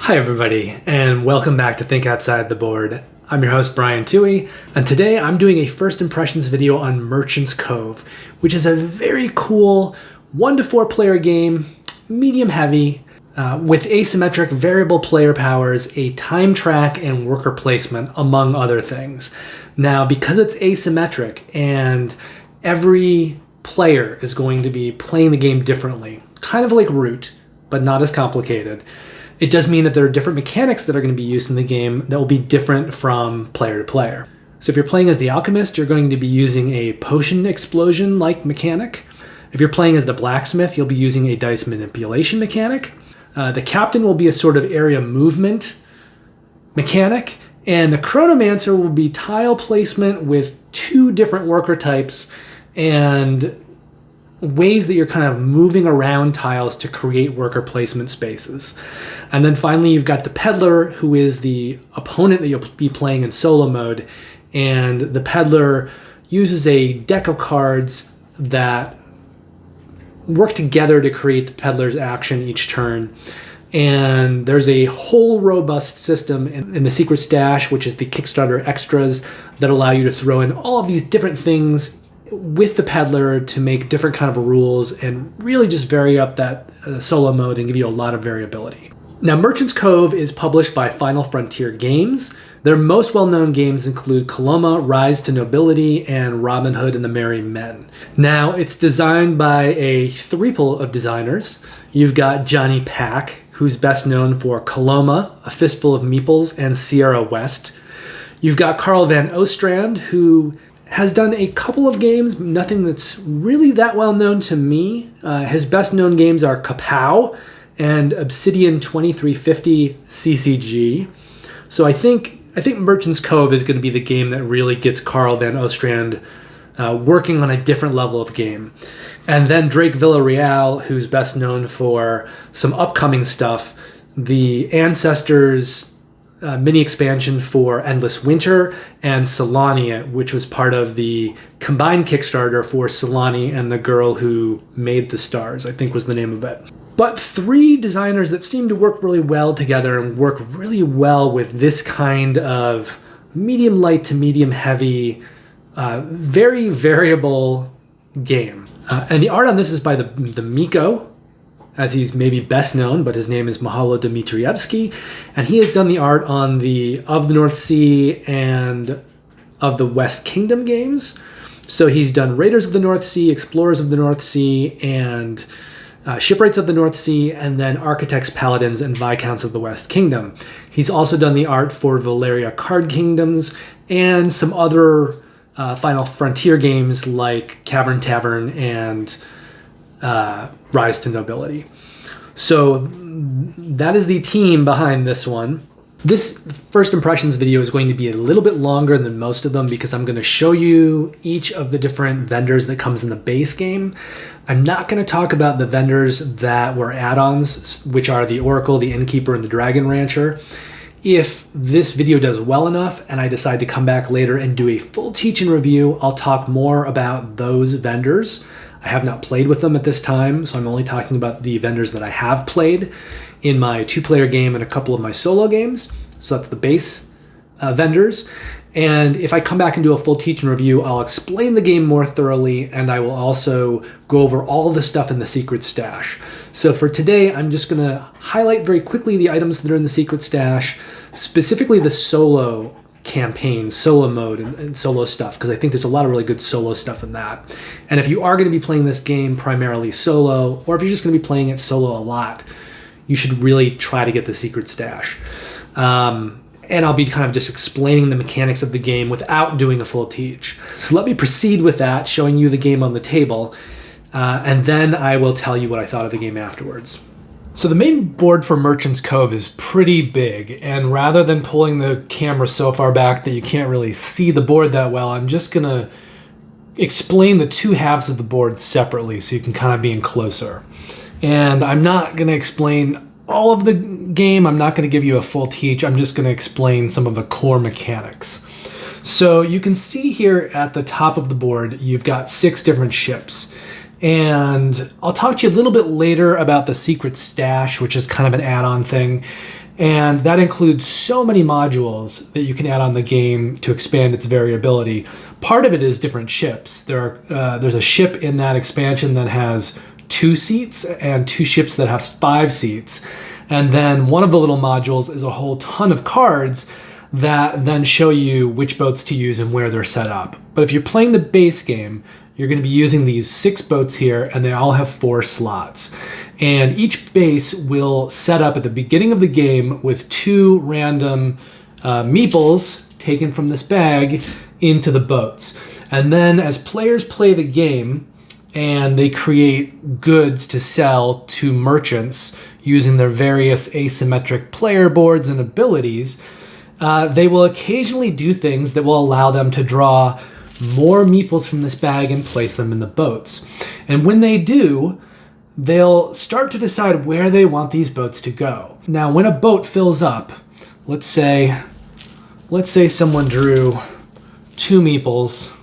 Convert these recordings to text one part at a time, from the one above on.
Hi everybody, and welcome back to Think Outside the Board. I'm your host Brian Toohey, and today I'm doing a first impressions video on Merchant's Cove, which is a very cool 1 to 4 player game, medium heavy, with asymmetric variable player powers, a time track, and worker placement, among other things. Now, because it's asymmetric and every player is going to be playing the game differently, kind of like Root, but not as complicated, it does mean that there are different mechanics that are going to be used in the game that will be different from player to player. So if you're playing as the Alchemist, you're going to be using a potion explosion-like mechanic. If you're playing as the Blacksmith, you'll be using a dice manipulation mechanic. The Captain will be a sort of area movement mechanic, and the Chronomancer will be tile placement with 2 different worker types and ways that you're kind of moving around tiles to create worker placement spaces. And then finally, you've got the Peddler, who is the opponent that you'll be playing in solo mode. And the Peddler uses a deck of cards that work together to create the Peddler's action each turn. And there's a whole robust system in the Secret Stash, which is the Kickstarter extras that allow you to throw in all of these different things with the Peddler to make different kind of rules and really just vary up that solo mode and give you a lot of variability. Now, Merchant's Cove is published by Final Frontier Games. Their most well-known games include Coloma, Rise to Nobility, and Robin Hood and the Merry Men. Now, it's designed by a threeple of designers. You've got Johnny Pack, who's best known for Coloma, A Fistful of Meeples, and Sierra West. You've got Carl Van Ostrand, who has done a couple of games, nothing that's really that well known to me. His best known games are Kapow and Obsidian 2350 CCG. So I think Merchant's Cove is going to be the game that really gets Carl Van Ostrand working on a different level of game. And then Drake Villarreal, who's best known for some upcoming stuff, the Ancestors mini expansion for Endless Winter, and Solani, which was part of the combined Kickstarter for Solani and the Girl Who Made the Stars, I think was the name of it. But 3 designers that seem to work really well together and work really well with this kind of medium light to medium heavy, very variable game. And the art on this is by the Miko, as he's maybe best known, but his name is Mahalo Dmitrievsky, and he has done the art on the Of the North Sea and of the West Kingdom games. So he's done Raiders of the North Sea, Explorers of the North Sea, and Shipwrights of the North Sea, and then Architects, Paladins, and Viscounts of the West Kingdom. He's also done the art for Valeria Card Kingdoms and some other Final Frontier games like Cavern Tavern and Rise to Nobility. So that is the team behind this one. This first impressions video is going to be a little bit longer than most of them because I'm going to show you each of the different vendors that comes in the base game. I'm not going to talk about the vendors that were add-ons, which are the Oracle, the Innkeeper, and the Dragon Rancher. If this video does well enough and I decide to come back later and do a full teach and review, I'll talk more about those vendors. I have not played with them at this time, so I'm only talking about the vendors that I have played in my 2-player game and a couple of my solo games. So that's the base vendors. And if I come back and do a full teach and review, I'll explain the game more thoroughly, and I will also go over all the stuff in the Secret Stash. So for today, I'm just going to highlight very quickly the items that are in the Secret Stash, specifically the solo campaign, solo mode, and solo stuff, because I think there's a lot of really good solo stuff in that. And if you are going to be playing this game primarily solo, or if you're just going to be playing it solo a lot, you should really try to get the Secret Stash. And I'll be kind of just explaining the mechanics of the game without doing a full teach. So let me proceed with that, showing you the game on the table, and then I will tell you what I thought of the game afterwards. So the main board for Merchant's Cove is pretty big, and rather than pulling the camera so far back that you can't really see the board that well, I'm just going to explain the 2 halves of the board separately so you can kind of be in closer. And I'm not going to explain all of the game. I'm not going to give you a full teach. I'm just going to explain some of the core mechanics. So you can see here at the top of the board, you've got 6 different ships. And I'll talk to you a little bit later about the Secret Stash, which is kind of an add-on thing. And that includes so many modules that you can add on the game to expand its variability. Part of it is different ships. There's a ship in that expansion that has 2 seats and 2 ships that have 5 seats. And then one of the little modules is a whole ton of cards that then show you which boats to use and where they're set up. But if you're playing the base game, you're going to be using these 6 boats here, and they all have 4 slots. And each base will set up at the beginning of the game with 2 random meeples taken from this bag into the boats. And then as players play the game and they create goods to sell to merchants using their various asymmetric player boards and abilities, they will occasionally do things that will allow them to draw more meeples from this bag and place them in the boats. And when they do, they'll start to decide where they want these boats to go. Now, when a boat fills up, let's say someone drew 2 meeples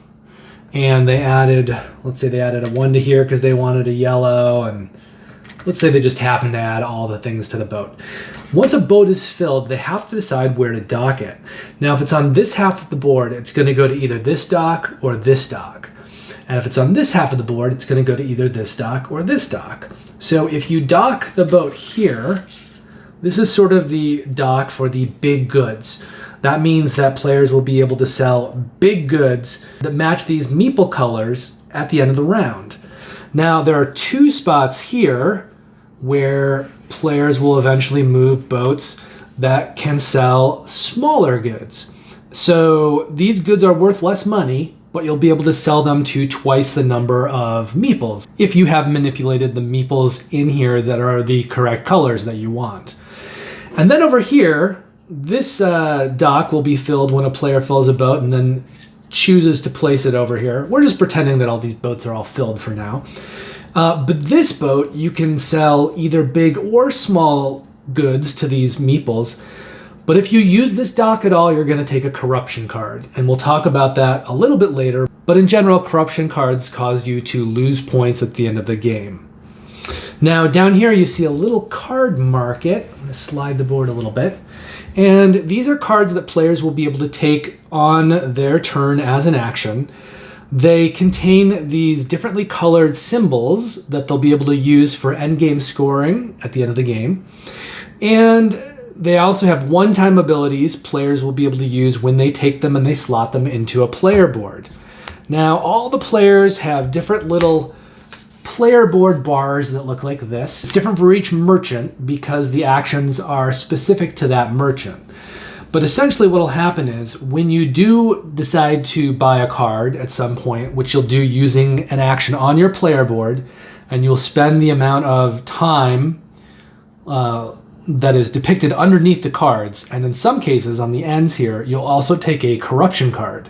and they added a 1 to here because they wanted a yellow, and let's say they just happened to add all the things to the boat. Once a boat is filled, they have to decide where to dock it. Now, if it's on this half of the board, it's going to go to either this dock or this dock. And if it's on this half of the board, it's going to go to either this dock or this dock. So if you dock the boat here, this is sort of the dock for the big goods. That means that players will be able to sell big goods that match these meeple colors at the end of the round. Now, there are 2 spots here where players will eventually move boats that can sell smaller goods. So these goods are worth less money, but you'll be able to sell them to twice the number of meeples if you have manipulated the meeples in here that are the correct colors that you want. And then over here, this dock will be filled when a player fills a boat and then chooses to place it over here. We're just pretending that all these boats are all filled for now. But this boat, you can sell either big or small goods to these meeples. But if you use this dock at all, you're going to take a corruption card. And we'll talk about that a little bit later. But in general, corruption cards cause you to lose points at the end of the game. Now, down here, you see a little card market. I'm going to slide the board a little bit. And these are cards that players will be able to take on their turn as an action. They contain these differently colored symbols that they'll be able to use for endgame scoring at the end of the game. And they also have one-time abilities players will be able to use when they take them and they slot them into a player board. Now, all the players have different little player board bars that look like this. It's different for each merchant because the actions are specific to that merchant. But essentially what will happen is when you do decide to buy a card at some point, which you'll do using an action on your player board, and you'll spend the amount of time that is depicted underneath the cards, and in some cases on the ends here, you'll also take a corruption card,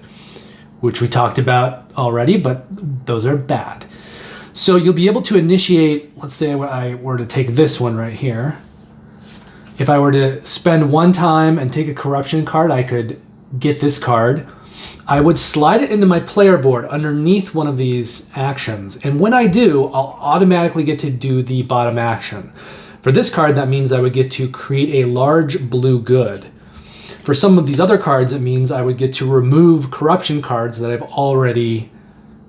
which we talked about already, but those are bad. So you'll be able to initiate, let's say I were to take this one right here. If I were to spend 1 time and take a corruption card, I could get this card. I would slide it into my player board underneath one of these actions. And when I do, I'll automatically get to do the bottom action. For this card, that means I would get to create a large blue good. For some of these other cards, it means I would get to remove corruption cards that I've already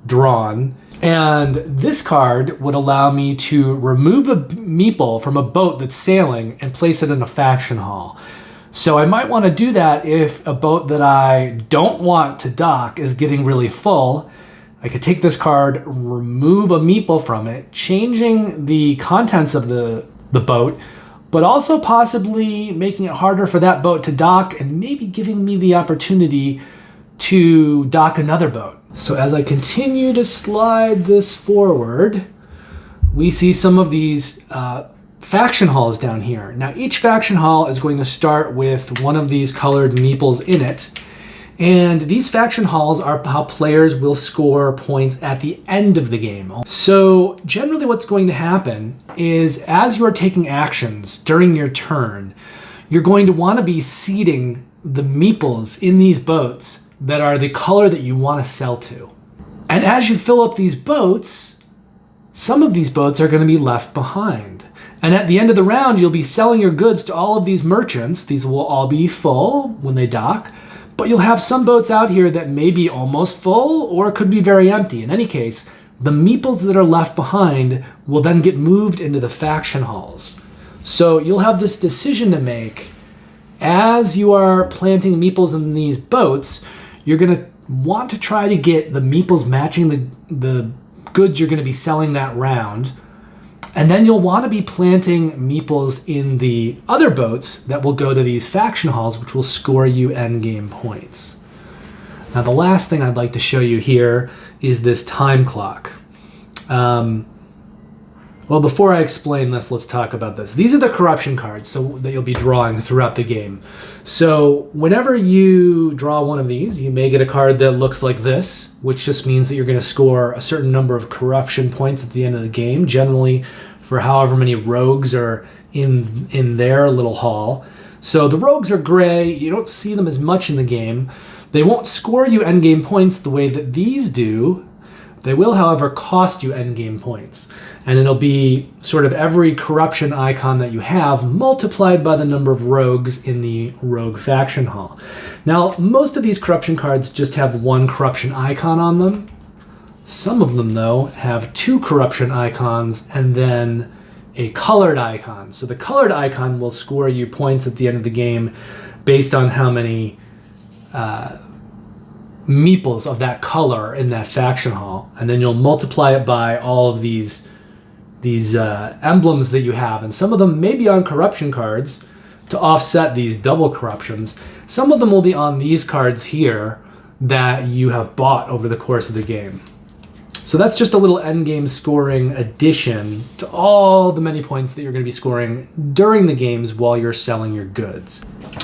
drawn. And this card would allow me to remove a meeple from a boat that's sailing and place it in a faction hall. So I might want to do that if a boat that I don't want to dock is getting really full. I could take this card, remove a meeple from it, changing the contents of the boat, but also possibly making it harder for that boat to dock and maybe giving me the opportunity to dock another boat. So as I continue to slide this forward, we see some of these faction halls down here. Now each faction hall is going to start with one of these colored meeples in it. And these faction halls are how players will score points at the end of the game. So generally what's going to happen is as you're taking actions during your turn, you're going to want to be seeding the meeples in these boats that are the color that you want to sell to. And as you fill up these boats, some of these boats are going to be left behind. And at the end of the round, you'll be selling your goods to all of these merchants. These will all be full when they dock, but you'll have some boats out here that may be almost full or could be very empty. In any case, the meeples that are left behind will then get moved into the faction halls. So you'll have this decision to make. As you are planting meeples in these boats, you're going to want to try to get the meeples matching the goods you're going to be selling that round. And then you'll want to be planting meeples in the other boats that will go to these faction halls, which will score you endgame points. Now, the last thing I'd like to show you here is this time clock. Well, before I explain this, let's talk about this. These are the corruption cards that you'll be drawing throughout the game. So whenever you draw one of these, you may get a card that looks like this, which just means that you're going to score a certain number of corruption points at the end of the game, generally for however many rogues are in their little hall. So the rogues are gray. You don't see them as much in the game. They won't score you endgame points the way that these do. They will, however, cost you endgame points. And it'll be sort of every corruption icon that you have multiplied by the number of rogues in the rogue faction hall. Now, most of these corruption cards just have one corruption icon on them. Some of them, though, have two corruption icons and then a colored icon. So the colored icon will score you points at the end of the game based on how many meeples of that color in that faction hall. And then you'll multiply it by all of these emblems that you have. And some of them may be on corruption cards to offset these double corruptions. Some of them will be on these cards here that you have bought over the course of the game. So that's just a little endgame scoring addition to all the many points that you're going to be scoring during the games while you're selling your goods.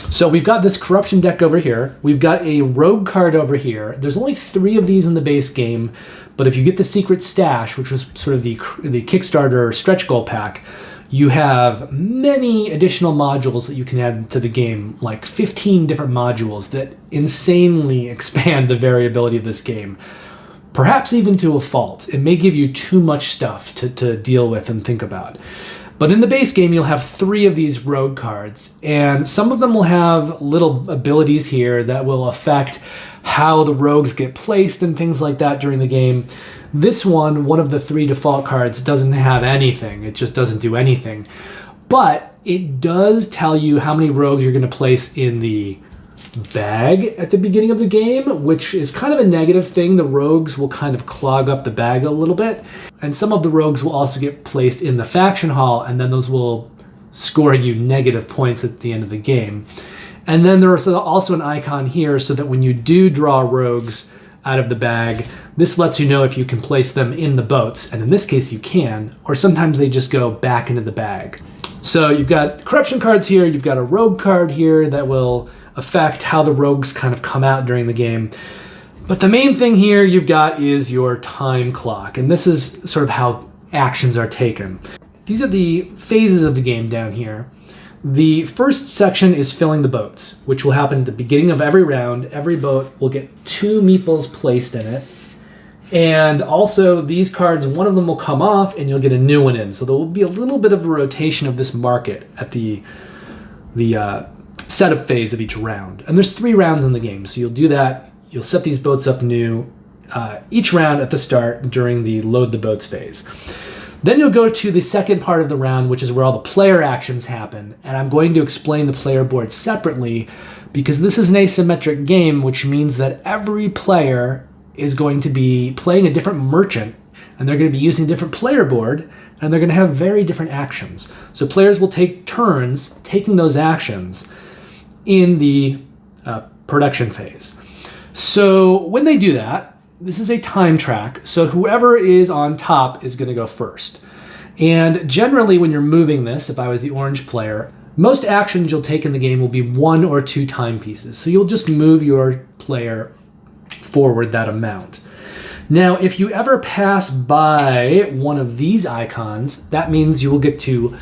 So we've got this corruption deck over here. We've got a rogue card over here. There's only 3 of these in the base game, but if you get the secret stash, which was sort of the Kickstarter stretch goal pack, you have many additional modules that you can add to the game, like 15 different modules that insanely expand the variability of this game. Perhaps even to a fault. It may give you too much stuff to deal with and think about. But in the base game, you'll have 3 of these rogue cards, and some of them will have little abilities here that will affect how the rogues get placed and things like that during the game. This one of the 3 default cards, doesn't have anything. It just doesn't do anything. But it does tell you how many rogues you're going to place in the bag at the beginning of the game, which is kind of a negative thing. The rogues will kind of clog up the bag a little bit, and some of the rogues will also get placed in the faction hall, and then those will score you negative points at the end of the game. And then there is also an icon here so that when you do draw rogues out of the bag, this lets you know if you can place them in the boats, and in this case you can, or sometimes they just go back into the bag. So you've got corruption cards here, you've got a rogue card here that will affect how the rogues kind of come out during the game. But the main thing here you've got is your time clock, and this is sort of how actions are taken. These are the phases of the game down here. The first section is filling the boats, which will happen at the beginning of every round. Every boat will get 2 meeples placed in it. And also these cards, one of them will come off and you'll get a new one in. So there will be a little bit of a rotation of this market at the setup phase of each round. And there's 3 rounds in the game. So you'll do that. You'll set these boats up new each round at the start during the load the boats phase. Then you'll go to the second part of the round, which is where all the player actions happen. And I'm going to explain the player board separately because this is an asymmetric game, which means that every player is going to be playing a different merchant, and they're going to be using a different player board, and they're going to have very different actions. So players will take turns taking those actions in the production phase. So when they do that, this is a time track, so whoever is on top is going to go first. And generally when you're moving this, if I was the orange player, most actions you'll take in the game will be 1 or 2 timepieces. So you'll just move your player forward that amount. Now, if you ever pass by one of these icons, that means you will get to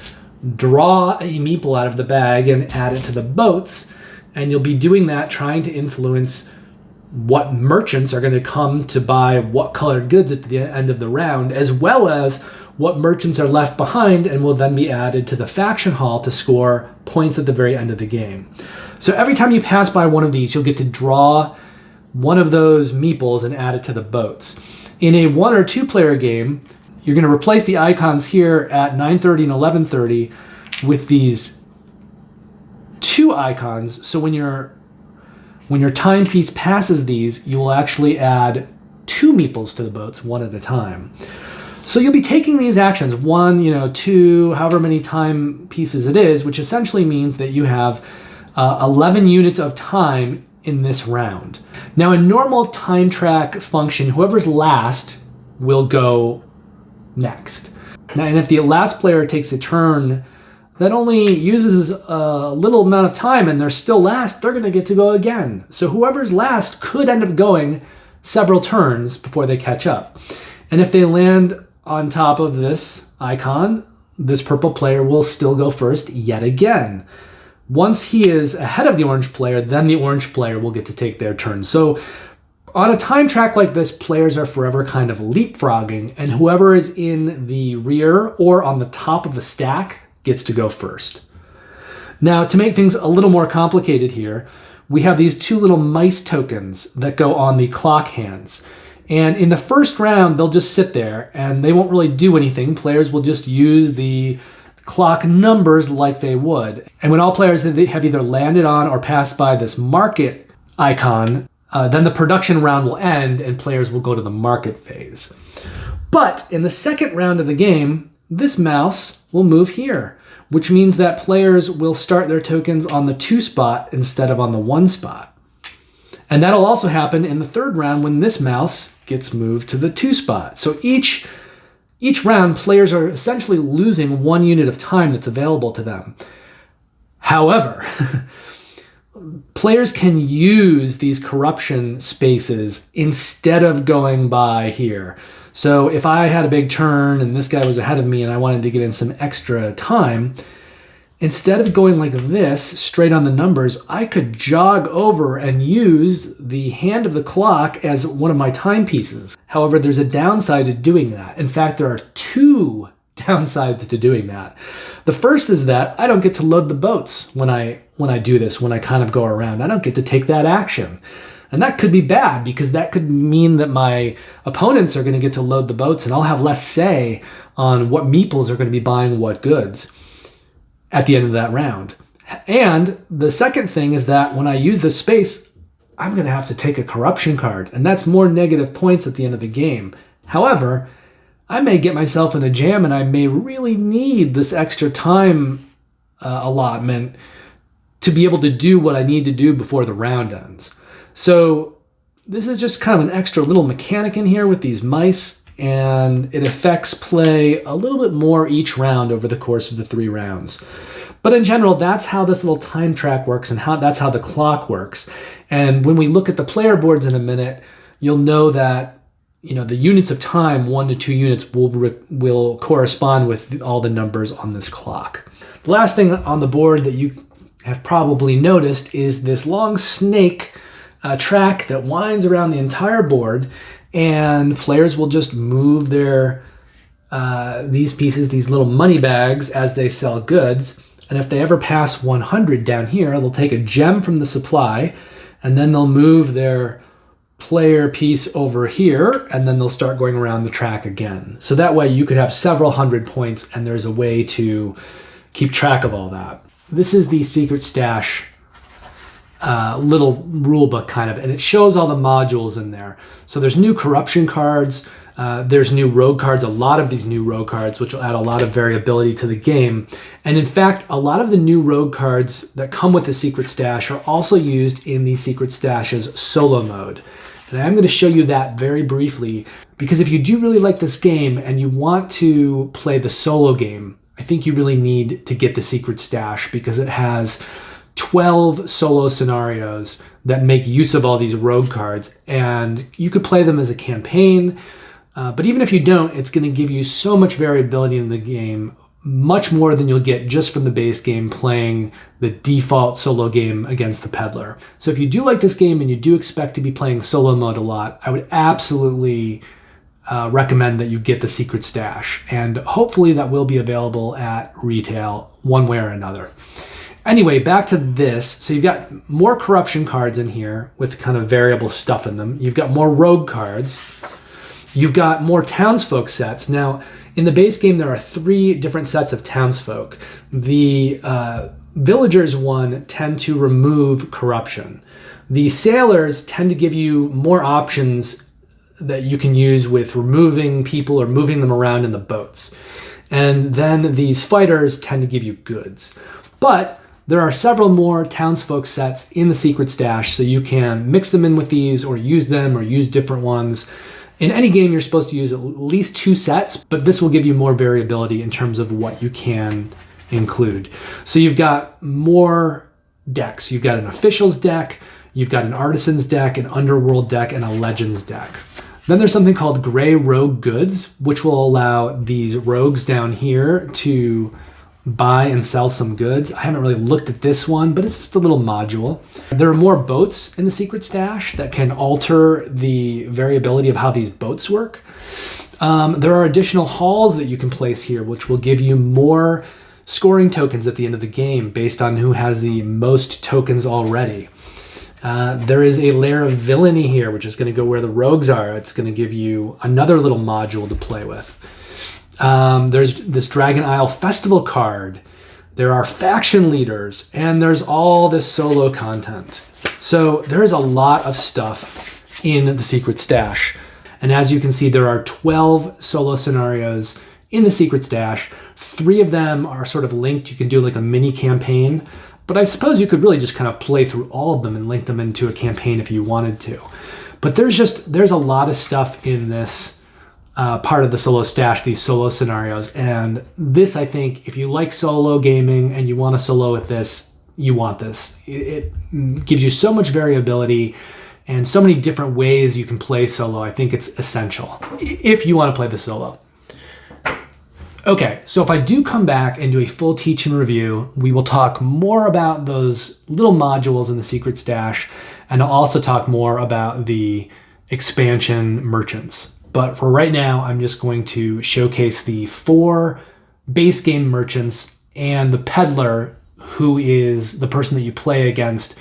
draw a meeple out of the bag and add it to the boats, and you'll be doing that trying to influence what merchants are going to come to buy what colored goods at the end of the round, as well as what merchants are left behind and will then be added to the faction hall to score points at the very end of the game. So every time you pass by one of these, you'll get to draw one of those meeples and add it to the boats. In a 1 or 2 player game, you're going to replace the icons here at 9:30 and 11:30 with these 2 icons. So when your timepiece passes these, you will actually add 2 meeples to the boats, 1 at a time. So you'll be taking these actions, 1, 2, however many time pieces it is, which essentially means that you have 11 units of time in this round. Now, in normal time track function, whoever's last will go next. Now, and if the last player takes a turn that only uses a little amount of time and they're still last, they're going to get to go again. So whoever's last could end up going several turns before they catch up. And if they land on top of this icon, this purple player will still go first yet again. Once he is ahead of the orange player, then the orange player will get to take their turn. So on a time track like this, players are forever kind of leapfrogging, and whoever is in the rear or on the top of the stack gets to go first. Now, to make things a little more complicated here, we have these 2 little mice tokens that go on the clock hands. And in the first round, they'll just sit there and they won't really do anything. Players will just use the clock numbers like they would. And when all players have either landed on or passed by this market icon, then the production round will end and players will go to the market phase. But in the second round of the game, this mouse will move here, which means that players will start their tokens on the 2 spot instead of on the 1 spot. And that'll also happen in the third round when this mouse gets moved to the 2 spot. So each round, players are essentially losing 1 unit of time that's available to them. However, players can use these corruption spaces instead of going by here. So if I had a big turn and this guy was ahead of me and I wanted to get in some extra time, instead of going like this, straight on the numbers, I could jog over and use the hand of the clock as one of my timepieces. However, there's a downside to doing that. In fact, there are 2 downsides to doing that. The first is that I don't get to load the boats when I do this, when I kind of go around. I don't get to take that action. And that could be bad because that could mean that my opponents are going to get to load the boats and I'll have less say on what meeples are going to be buying what goods at the end of that round. And the second thing is that when I use this space, I'm going to have to take a corruption card, and that's more negative points at the end of the game. However, I may get myself in a jam and I may really need this extra time allotment to be able to do what I need to do before the round ends. So this is just kind of an extra little mechanic in here with these mice, and it affects play a little bit more each round over the course of the 3 rounds. But in general, that's how this little time track works, and that's how the clock works. And when we look at the player boards in a minute, you'll know that the units of time, 1 to 2 units, will correspond with all the numbers on this clock. The last thing on the board that you have probably noticed is this long snake track that winds around the entire board, and players will just move their these pieces, these little money bags, as they sell goods. And if they ever pass 100 down here, they'll take a gem from the supply, and then they'll move their player piece over here, and then they'll start going around the track again. So that way you could have several hundred points, and there's a way to keep track of all that. This is the secret stash little rule book kind of, and it shows all the modules in there. So there's new corruption cards, there's new rogue cards, a lot of these new rogue cards, which will add a lot of variability to the game. And in fact, a lot of the new rogue cards that come with the secret stash are also used in the secret stash's solo mode. And I'm going to show you that very briefly, because if you do really like this game and you want to play the solo game, I think you really need to get the secret stash, because it has 12 solo scenarios that make use of all these rogue cards, and you could play them as a campaign, but even if you don't, it's going to give you so much variability in the game, much more than you'll get just from the base game playing the default solo game against the Peddler. So if you do like this game and you do expect to be playing solo mode a lot, I would absolutely recommend that you get the secret stash, and hopefully that will be available at retail one way or another. Anyway, back to this. So you've got more corruption cards in here with kind of variable stuff in them. You've got more rogue cards. You've got more townsfolk sets. Now, in the base game, there are 3 different sets of townsfolk. The villagers one tend to remove corruption. The sailors tend to give you more options that you can use with removing people or moving them around in the boats. And then these fighters tend to give you goods. But there are several more townsfolk sets in the secret stash, so you can mix them in with these or use different ones. In any game, you're supposed to use at least 2 sets, but this will give you more variability in terms of what you can include. So you've got more decks. You've got an officials deck, you've got an artisans deck, an underworld deck, and a legends deck. Then there's something called gray rogue goods, which will allow these rogues down here to buy and sell some goods. I haven't really looked at this one, but it's just a little module. There are more boats in the secret stash that can alter the variability of how these boats work. There are additional halls that you can place here, which will give you more scoring tokens at the end of the game based on who has the most tokens already. There is a layer of villainy here, which is going to go where the rogues are. It's going to give you another little module to play with. There's this Dragon Isle Festival card. There are faction leaders, and there's all this solo content. So there's a lot of stuff in the secret stash. And as you can see, there are 12 solo scenarios in the secret stash. 3 of them are sort of linked. You can do like a mini campaign. But I suppose you could really just kind of play through all of them and link them into a campaign if you wanted to. But there's a lot of stuff in this part of the solo stash, these solo scenarios. And this, I think, if you like solo gaming and you want to solo with this, you want this. It gives you so much variability and so many different ways you can play solo. I think it's essential if you want to play the solo. Okay, so if I do come back and do a full teach and review, we will talk more about those little modules in the secret stash, and I'll also talk more about the expansion merchants. But for right now, I'm just going to showcase the 4 base game merchants and the Peddler, who is the person that you play against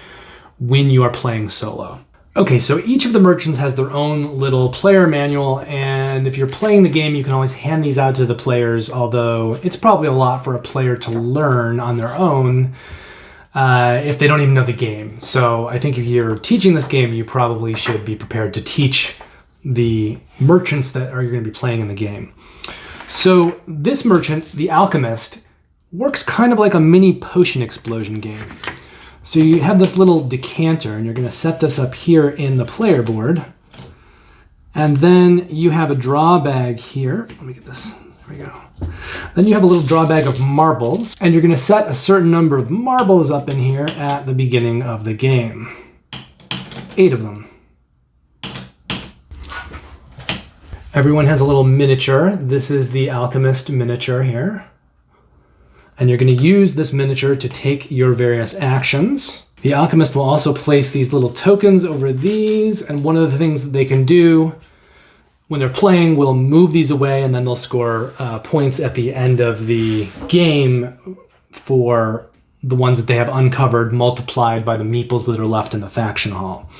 when you are playing solo. Okay, so each of the merchants has their own little player manual, and if you're playing the game, you can always hand these out to the players, although it's probably a lot for a player to learn on their own if they don't even know the game. So I think if you're teaching this game, you probably should be prepared to teach the merchants that you're going to be playing in the game. So this merchant, the Alchemist, works kind of like a mini potion explosion game. So you have this little decanter, and you're going to set this up here in the player board. And then you have a draw bag here. Let me get this. There we go. Then you have a little draw bag of marbles, and you're going to set a certain number of marbles up in here at the beginning of the game. 8 of them. Everyone has a little miniature. This is the Alchemist miniature here. And you're going to use this miniature to take your various actions. The Alchemist will also place these little tokens over these, and one of the things that they can do when they're playing will move these away, and then they'll score points at the end of the game for the ones that they have uncovered, multiplied by the meeples that are left in the faction hall.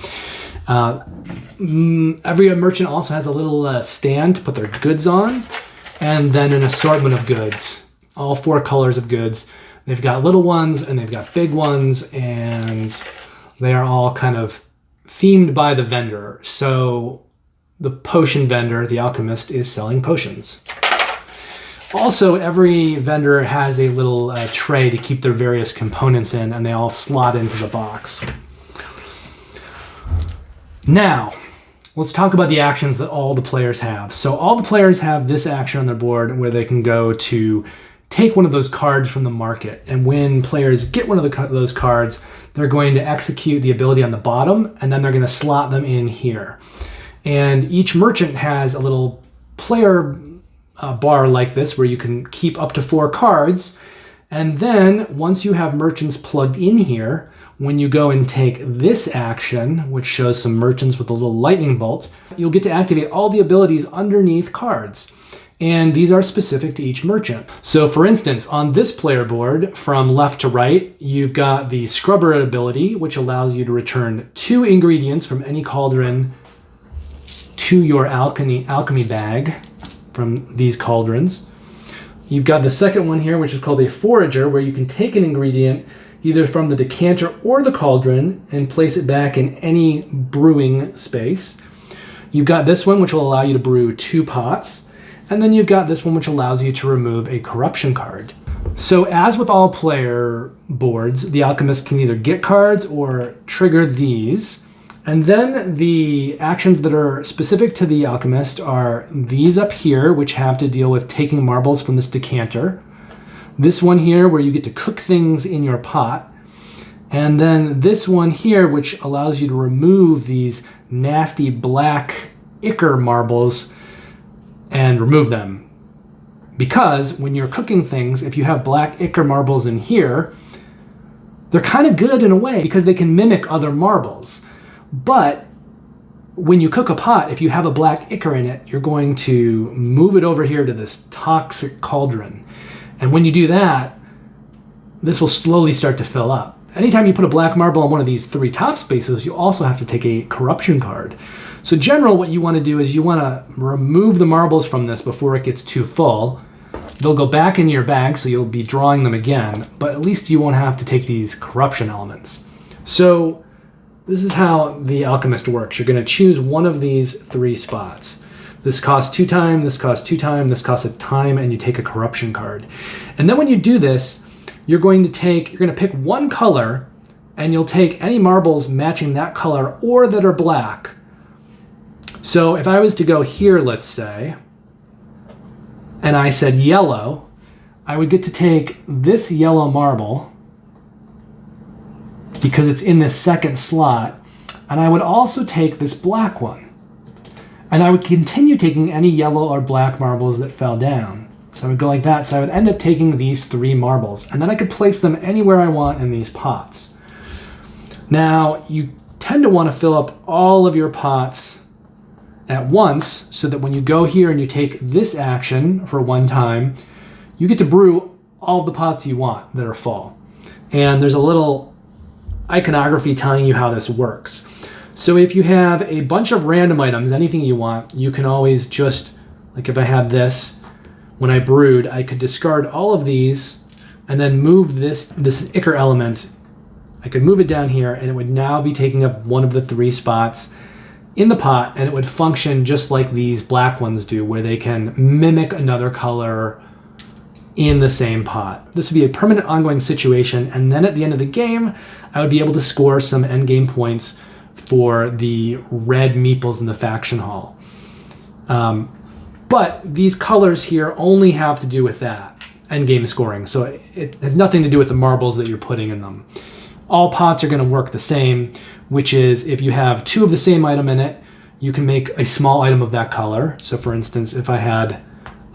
Every merchant also has a little stand to put their goods on, and then an assortment of goods. All 4 colors of goods. They've got little ones and they've got big ones, and they are all kind of themed by the vendor. So the potion vendor, the Alchemist, is selling potions. Also, every vendor has a little tray to keep their various components in, and they all slot into the box. Now, let's talk about the actions that all the players have. So all the players have this action on their board where they can go to take one of those cards from the market. And when players get one of those cards, they're going to execute the ability on the bottom, and then they're going to slot them in here. And each merchant has a little player bar like this where you can keep up to 4 cards. And then once you have merchants plugged in here, when you go and take this action, which shows some merchants with a little lightning bolt, you'll get to activate all the abilities underneath cards. And these are specific to each merchant. So for instance, on this player board, from left to right, you've got the Scrubber ability, which allows you to return 2 ingredients from any cauldron to your alchemy bag from these cauldrons. You've got the second one here, which is called a Forager, where you can take an ingredient either from the decanter or the cauldron and place it back in any brewing space. You've got this one, which will allow you to brew 2 pots. And then you've got this one, which allows you to remove a corruption card. So as with all player boards, the Alchemist can either get cards or trigger these. And then the actions that are specific to the Alchemist are these up here, which have to deal with taking marbles from this decanter. This one here, where you get to cook things in your pot. And then this one here, which allows you to remove these nasty black ichor marbles and remove them. Because when you're cooking things, if you have black ichor marbles in here, they're kind of good in a way because they can mimic other marbles. But when you cook a pot, if you have a black ichor in it, you're going to move it over here to this toxic cauldron. And when you do that, this will slowly start to fill up. Anytime you put a black marble on one of these 3 top spaces, you also have to take a corruption card. So general, what you want to do is you want to remove the marbles from this before it gets too full. They'll go back into your bag, so you'll be drawing them again, but at least you won't have to take these corruption elements. So this is how the Alchemist works. You're going to choose one of these 3 spots. This costs 2 time, this costs 2 time, this costs a time, and you take a corruption card. And then when you do this, you're going to pick one color, and you'll take any marbles matching that color or that are black. So if I was to go here, let's say, and I said yellow, I would get to take this yellow marble because it's in this second slot, and I would also take this black one. And I would continue taking any yellow or black marbles that fell down. So I would go like that. So I would end up taking these 3 marbles, and then I could place them anywhere I want in these pots. Now, you tend to want to fill up all of your pots at once, so that when you go here and you take this action for 1 time, you get to brew all of the pots you want that are full. And there's a little iconography telling you how this works. So if you have a bunch of random items, anything you want, you can always just, like if I had this, when I brewed, I could discard all of these and then move this ichor element. I could move it down here, and it would now be taking up one of the 3 spots in the pot, and it would function just like these black ones do, where they can mimic another color in the same pot. This would be a permanent ongoing situation, and then at the end of the game, I would be able to score some endgame points for the red meeples in the faction hall. But these colors here only have to do with that endgame scoring, so it has nothing to do with the marbles that you're putting in them. All pots are going to work the same, which is if you have 2 of the same item in it, you can make a small item of that color. So for instance, if I had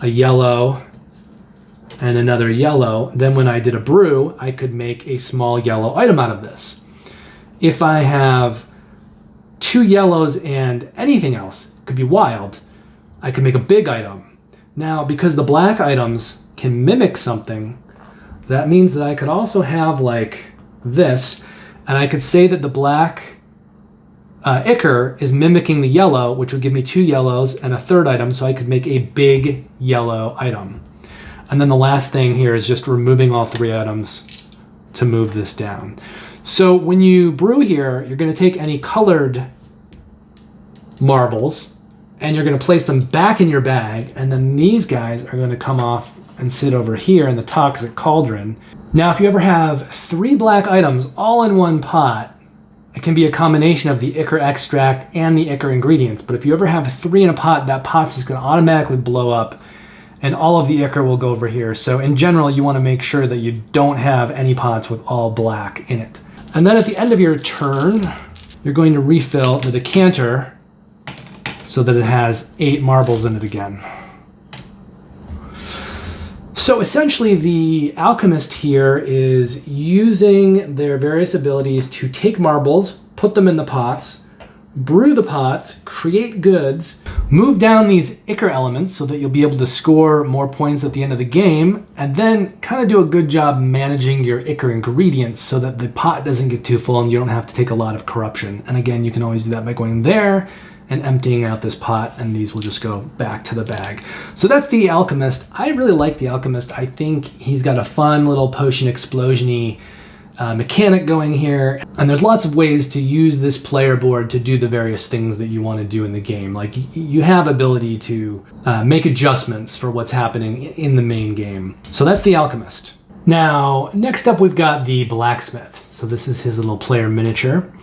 a yellow and another yellow, then when I did a brew, I could make a small yellow item out of this. If I have 2 yellows and anything else, it could be wild, I could make a big item. Now, because the black items can mimic something, that means that I could also have like this, and I could say that the black ichor is mimicking the yellow, which would give me 2 yellows and a 3rd item, so I could make a big yellow item. And then the last thing here is just removing all 3 items to move this down. So when you brew here, you're going to take any colored marbles, and you're going to place them back in your bag, and then these guys are going to come off and sit over here in the toxic cauldron. Now, if you ever have 3 black items all in one pot, it can be a combination of the ichor extract and the ichor ingredients, but if you ever have 3 in a pot, that pot's just going to automatically blow up, and all of the ichor will go over here. So in general, you want to make sure that you don't have any pots with all black in it. And then at the end of your turn, you're going to refill the decanter so that it has 8 marbles in it again. So essentially the Alchemist here is using their various abilities to take marbles, put them in the pots, brew the pots, create goods, move down these Ichor elements so that you'll be able to score more points at the end of the game, and then kind of do a good job managing your Ichor ingredients so that the pot doesn't get too full and you don't have to take a lot of corruption. And again, you can always do that by going there and emptying out this pot, and these will just go back to the bag. So that's the Alchemist. I really like the Alchemist. I think he's got a fun little potion explosion-y mechanic going here, and there's lots of ways to use this player board to do the various things that you want to do in the game. Like, you have ability to make adjustments for what's happening in the main game. So that's the Alchemist. Now, next up we've got the Blacksmith. So this is his little player miniature.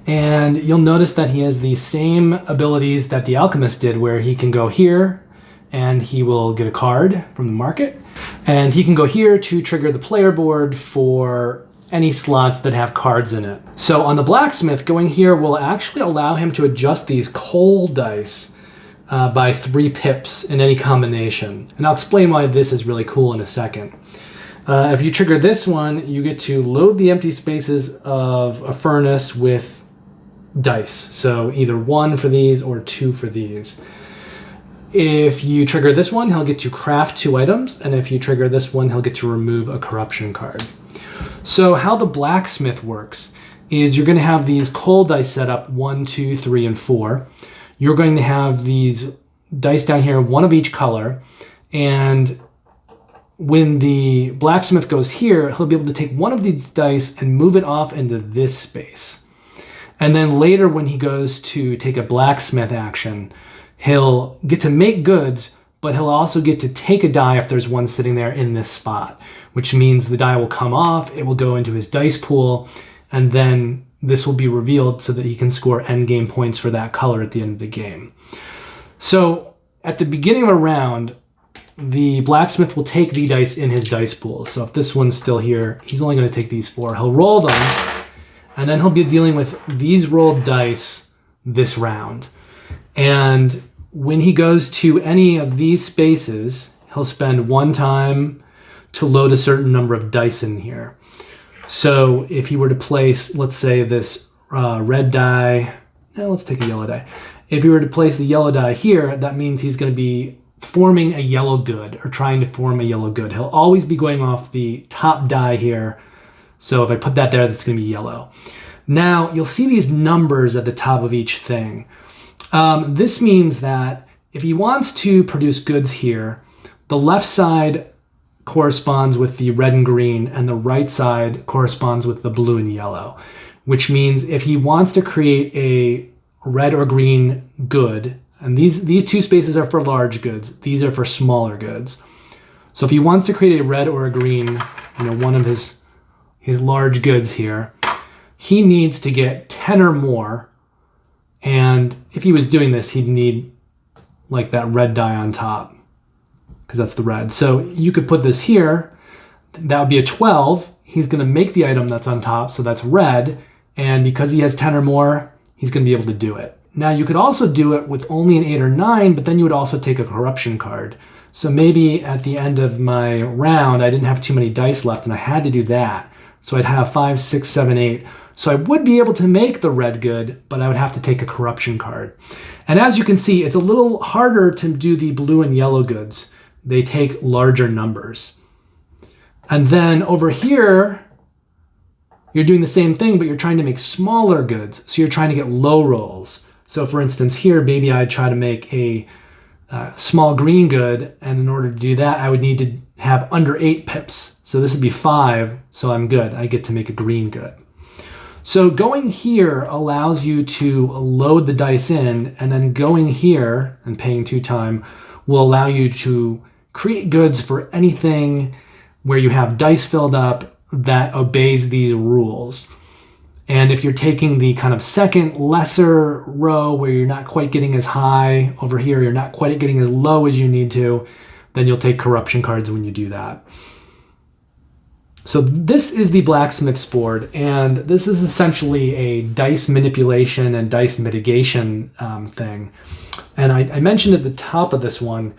And you'll notice that he has the same abilities that the Alchemist did, where he can go here and he will get a card from the market. And he can go here to trigger the player board for any slots that have cards in it. So on the Blacksmith, going here will actually allow him to adjust these coal dice by 3 pips in any combination. And I'll explain why this is really cool in a second. If you trigger this one, you get to load the empty spaces of a furnace with dice. So either 1 for these or 2 for these. If you trigger this one, he'll get to craft 2 items. And if you trigger this one, he'll get to remove a corruption card. So how the Blacksmith works is you're going to have these coal dice set up 1, 2, 3, and 4. You're going to have these dice down here, 1 of each color. And when the Blacksmith goes here, he'll be able to take 1 of these dice and move it off into this space. And then later when he goes to take a Blacksmith action, he'll get to make goods, but he'll also get to take a die if there's one sitting there in this spot, which means the die will come off, it will go into his dice pool, and then this will be revealed so that he can score endgame points for that color at the end of the game. So at the beginning of a round, the Blacksmith will take the dice in his dice pool. So if this one's still here, he's only going to take these 4. He'll roll them, and then he'll be dealing with these rolled dice this round. And when he goes to any of these spaces, he'll spend 1 time to load a certain number of dice in here. So if he were to place, let's say this red die, let's take a yellow die. If he were to place the yellow die here, that means he's going to be forming a yellow good or trying to form a yellow good. He'll always be going off the top die here. So if I put that there, that's going to be yellow. Now, you'll see these numbers at the top of each thing. This means that if he wants to produce goods here, the left side corresponds with the red and green, and the right side corresponds with the blue and yellow, which means if he wants to create a red or green good, and these 2 spaces are for large goods, these are for smaller goods. So if he wants to create a red or a green, one of his large goods here, he needs to get 10 or more. And if he was doing this, he'd need like that red die on top, because that's the red. So you could put this here, that would be a 12. He's going to make the item that's on top, so that's red. And because he has 10 or more, he's going to be able to do it. Now you could also do it with only an 8 or 9, but then you would also take a corruption card. So maybe at the end of my round, I didn't have too many dice left and I had to do that. So I'd have 5, 6, 7, 8. So I would be able to make the red good, but I would have to take a corruption card. And as you can see, it's a little harder to do the blue and yellow goods. They take larger numbers. And then over here, you're doing the same thing, but you're trying to make smaller goods. So you're trying to get low rolls. So for instance, here, maybe I'd try to make a small green good. And in order to do that, I would need to have under 8 pips. So this would be 5. So I'm good. I get to make a green good. So going here allows you to load the dice in, and then going here and paying 2 time will allow you to create goods for anything where you have dice filled up that obeys these rules. And if you're taking the kind of second lesser row where you're not quite getting as high over here, you're not quite getting as low as you need to, then you'll take corruption cards when you do that. So this is the Blacksmith's board, and this is essentially a dice manipulation and dice mitigation thing. And I mentioned at the top of this one,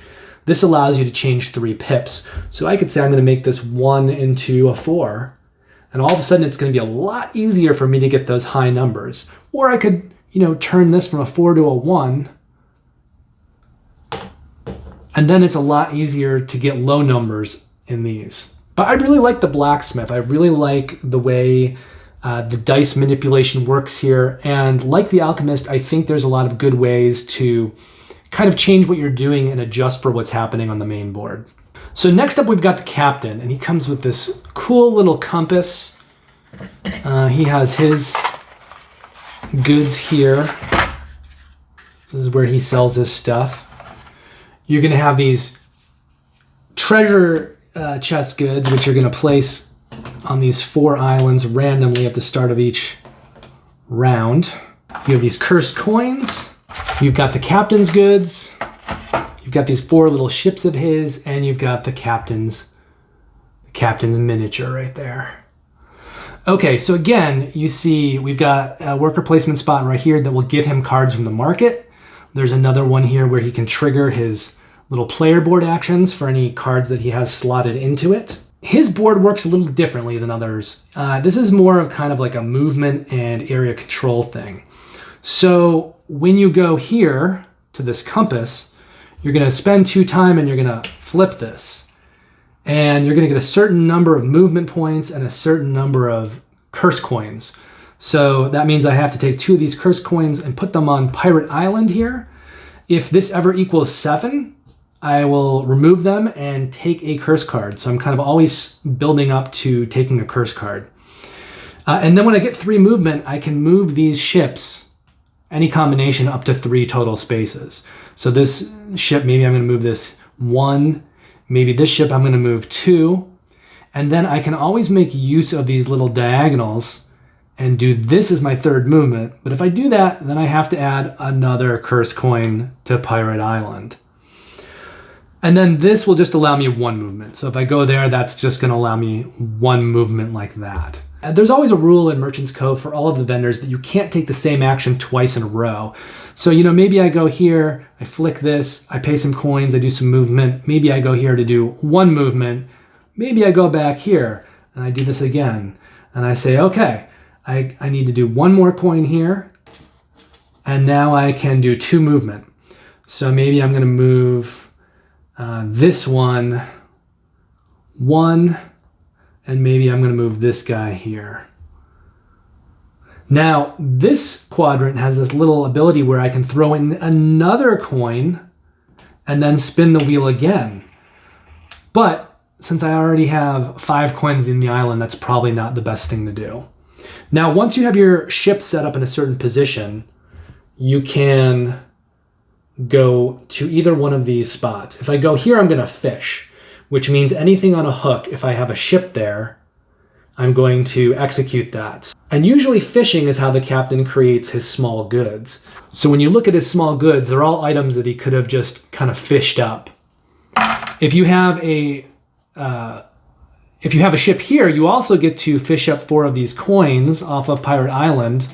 this allows you to change 3 pips. So I could say I'm going to make this 1 into a 4, and all of a sudden it's going to be a lot easier for me to get those high numbers. Or I could, turn this from a 4 to a 1, and then it's a lot easier to get low numbers in these. But I really like the Blacksmith. I really like the way the dice manipulation works here. And like the Alchemist, I think there's a lot of good ways to kind of change what you're doing and adjust for what's happening on the main board. So next up, we've got the Captain, and he comes with this cool little compass. He has his goods here. This is where he sells his stuff. You're going to have these treasure chest goods, which you're going to place on these 4 islands randomly at the start of each round. You have these cursed coins. You've got the captain's goods. You've got these 4 little ships of his, and you've got the captain's miniature right there. Okay, so again, you see we've got a worker placement spot right here that will give him cards from the market. There's another one here where he can trigger his little player board actions for any cards that he has slotted into it. His board works a little differently than others. This is more of kind of like a movement and area control thing. So when you go here to this compass, you're going to spend 2 time and you're going to flip this. And you're going to get a certain number of movement points and a certain number of curse coins. So that means I have to take 2 of these curse coins and put them on Pirate Island here. If this ever equals 7, I will remove them and take a curse card. So I'm kind of always building up to taking a curse card. And then when I get 3 movement, I can move these ships, any combination, up to 3 total spaces. So this ship, maybe I'm going to move this 1. Maybe this ship I'm going to move 2. And then I can always make use of these little diagonals and do this as my 3rd movement. But if I do that, then I have to add another curse coin to Pirate Island. And then this will just allow me 1 movement. So if I go there, that's just going to allow me 1 movement like that. And there's always a rule in Merchant's Cove for all of the vendors that you can't take the same action twice in a row. So, maybe I go here, I flick this, I pay some coins, I do some movement. Maybe I go here to do 1 movement. Maybe I go back here and I do this again. And I say, okay, I need to do 1 more coin here. And now I can do 2 movement. So maybe I'm going to move this one, and maybe I'm going to move this guy here. Now, this quadrant has this little ability where I can throw in another coin and then spin the wheel again. But since I already have 5 coins in the island, that's probably not the best thing to do. Now, once you have your ship set up in a certain position, you can go to either one of these spots. If I go here, I'm going to fish, which means anything on a hook, if I have a ship there, I'm going to execute that. And usually fishing is how the captain creates his small goods. So when you look at his small goods, they're all items that he could have just kind of fished up. If you have a ship here, you also get to fish up 4 of these coins off of Pirate Island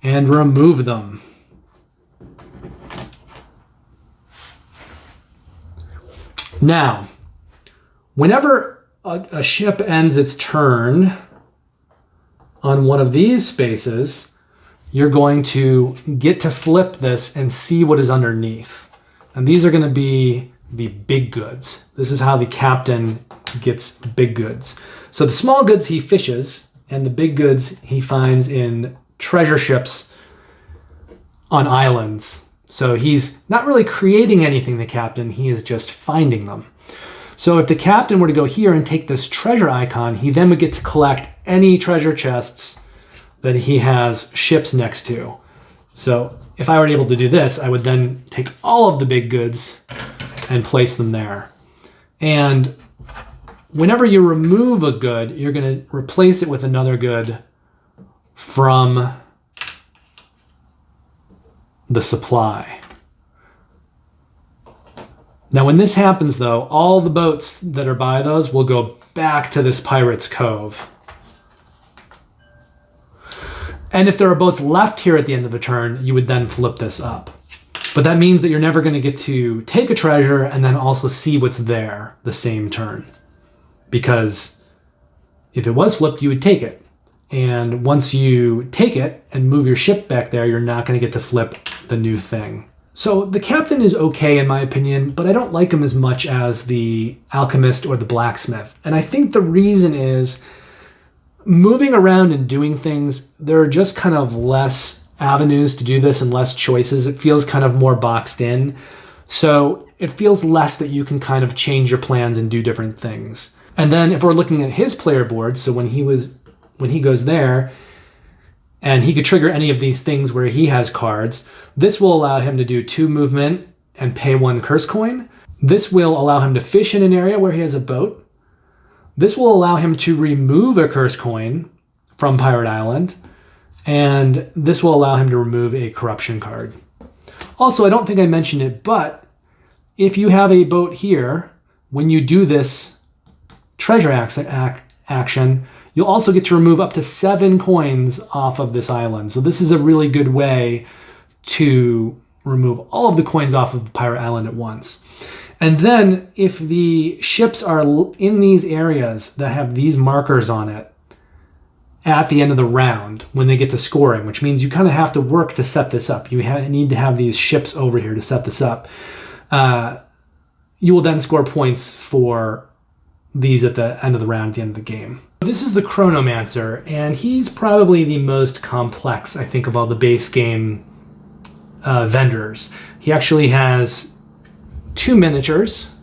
and remove them. Now, whenever a ship ends its turn on one of these spaces, you're going to get to flip this and see what is underneath. And these are going to be the big goods. This is how the captain gets big goods. So the small goods he fishes, and the big goods he finds in treasure ships on islands. So he's not really creating anything, the captain, he is just finding them. So if the captain were to go here and take this treasure icon, he then would get to collect any treasure chests that he has ships next to. So if I were able to do this, I would then take all of the big goods and place them there. And whenever you remove a good, you're going to replace it with another good from the supply. Now, when this happens, though, all the boats that are by those will go back to this Pirate's Cove. And if there are boats left here at the end of the turn, you would then flip this up. But that means that you're never going to get to take a treasure and then also see what's there the same turn. Because if it was flipped, you would take it. And once you take it and move your ship back there, you're not going to get to flip the new thing. So the captain is okay in my opinion, but I don't like him as much as the Alchemist or the Blacksmith. And I think the reason is moving around and doing things, there are just kind of less avenues to do this and less choices. It feels kind of more boxed in. So it feels less that you can kind of change your plans and do different things. And then if we're looking at his player board, so when he goes there, and he could trigger any of these things where he has cards, this will allow him to do 2 movement and pay 1 curse coin. This will allow him to fish in an area where he has a boat. This will allow him to remove a curse coin from Pirate Island. And this will allow him to remove a corruption card. Also, I don't think I mentioned it, but if you have a boat here, when you do this treasure action, you'll also get to remove up to 7 coins off of this island. So this is a really good way to remove all of the coins off of the Pirate Island at once. And then if the ships are in these areas that have these markers on it at the end of the round when they get to scoring, which means you kind of have to work to set this up. You need to have these ships over here to set this up. You will then score points for these at the end of the round, at the end of the game. This is the Chronomancer, and he's probably the most complex, I think, of all the base game vendors. He actually has 2 miniatures.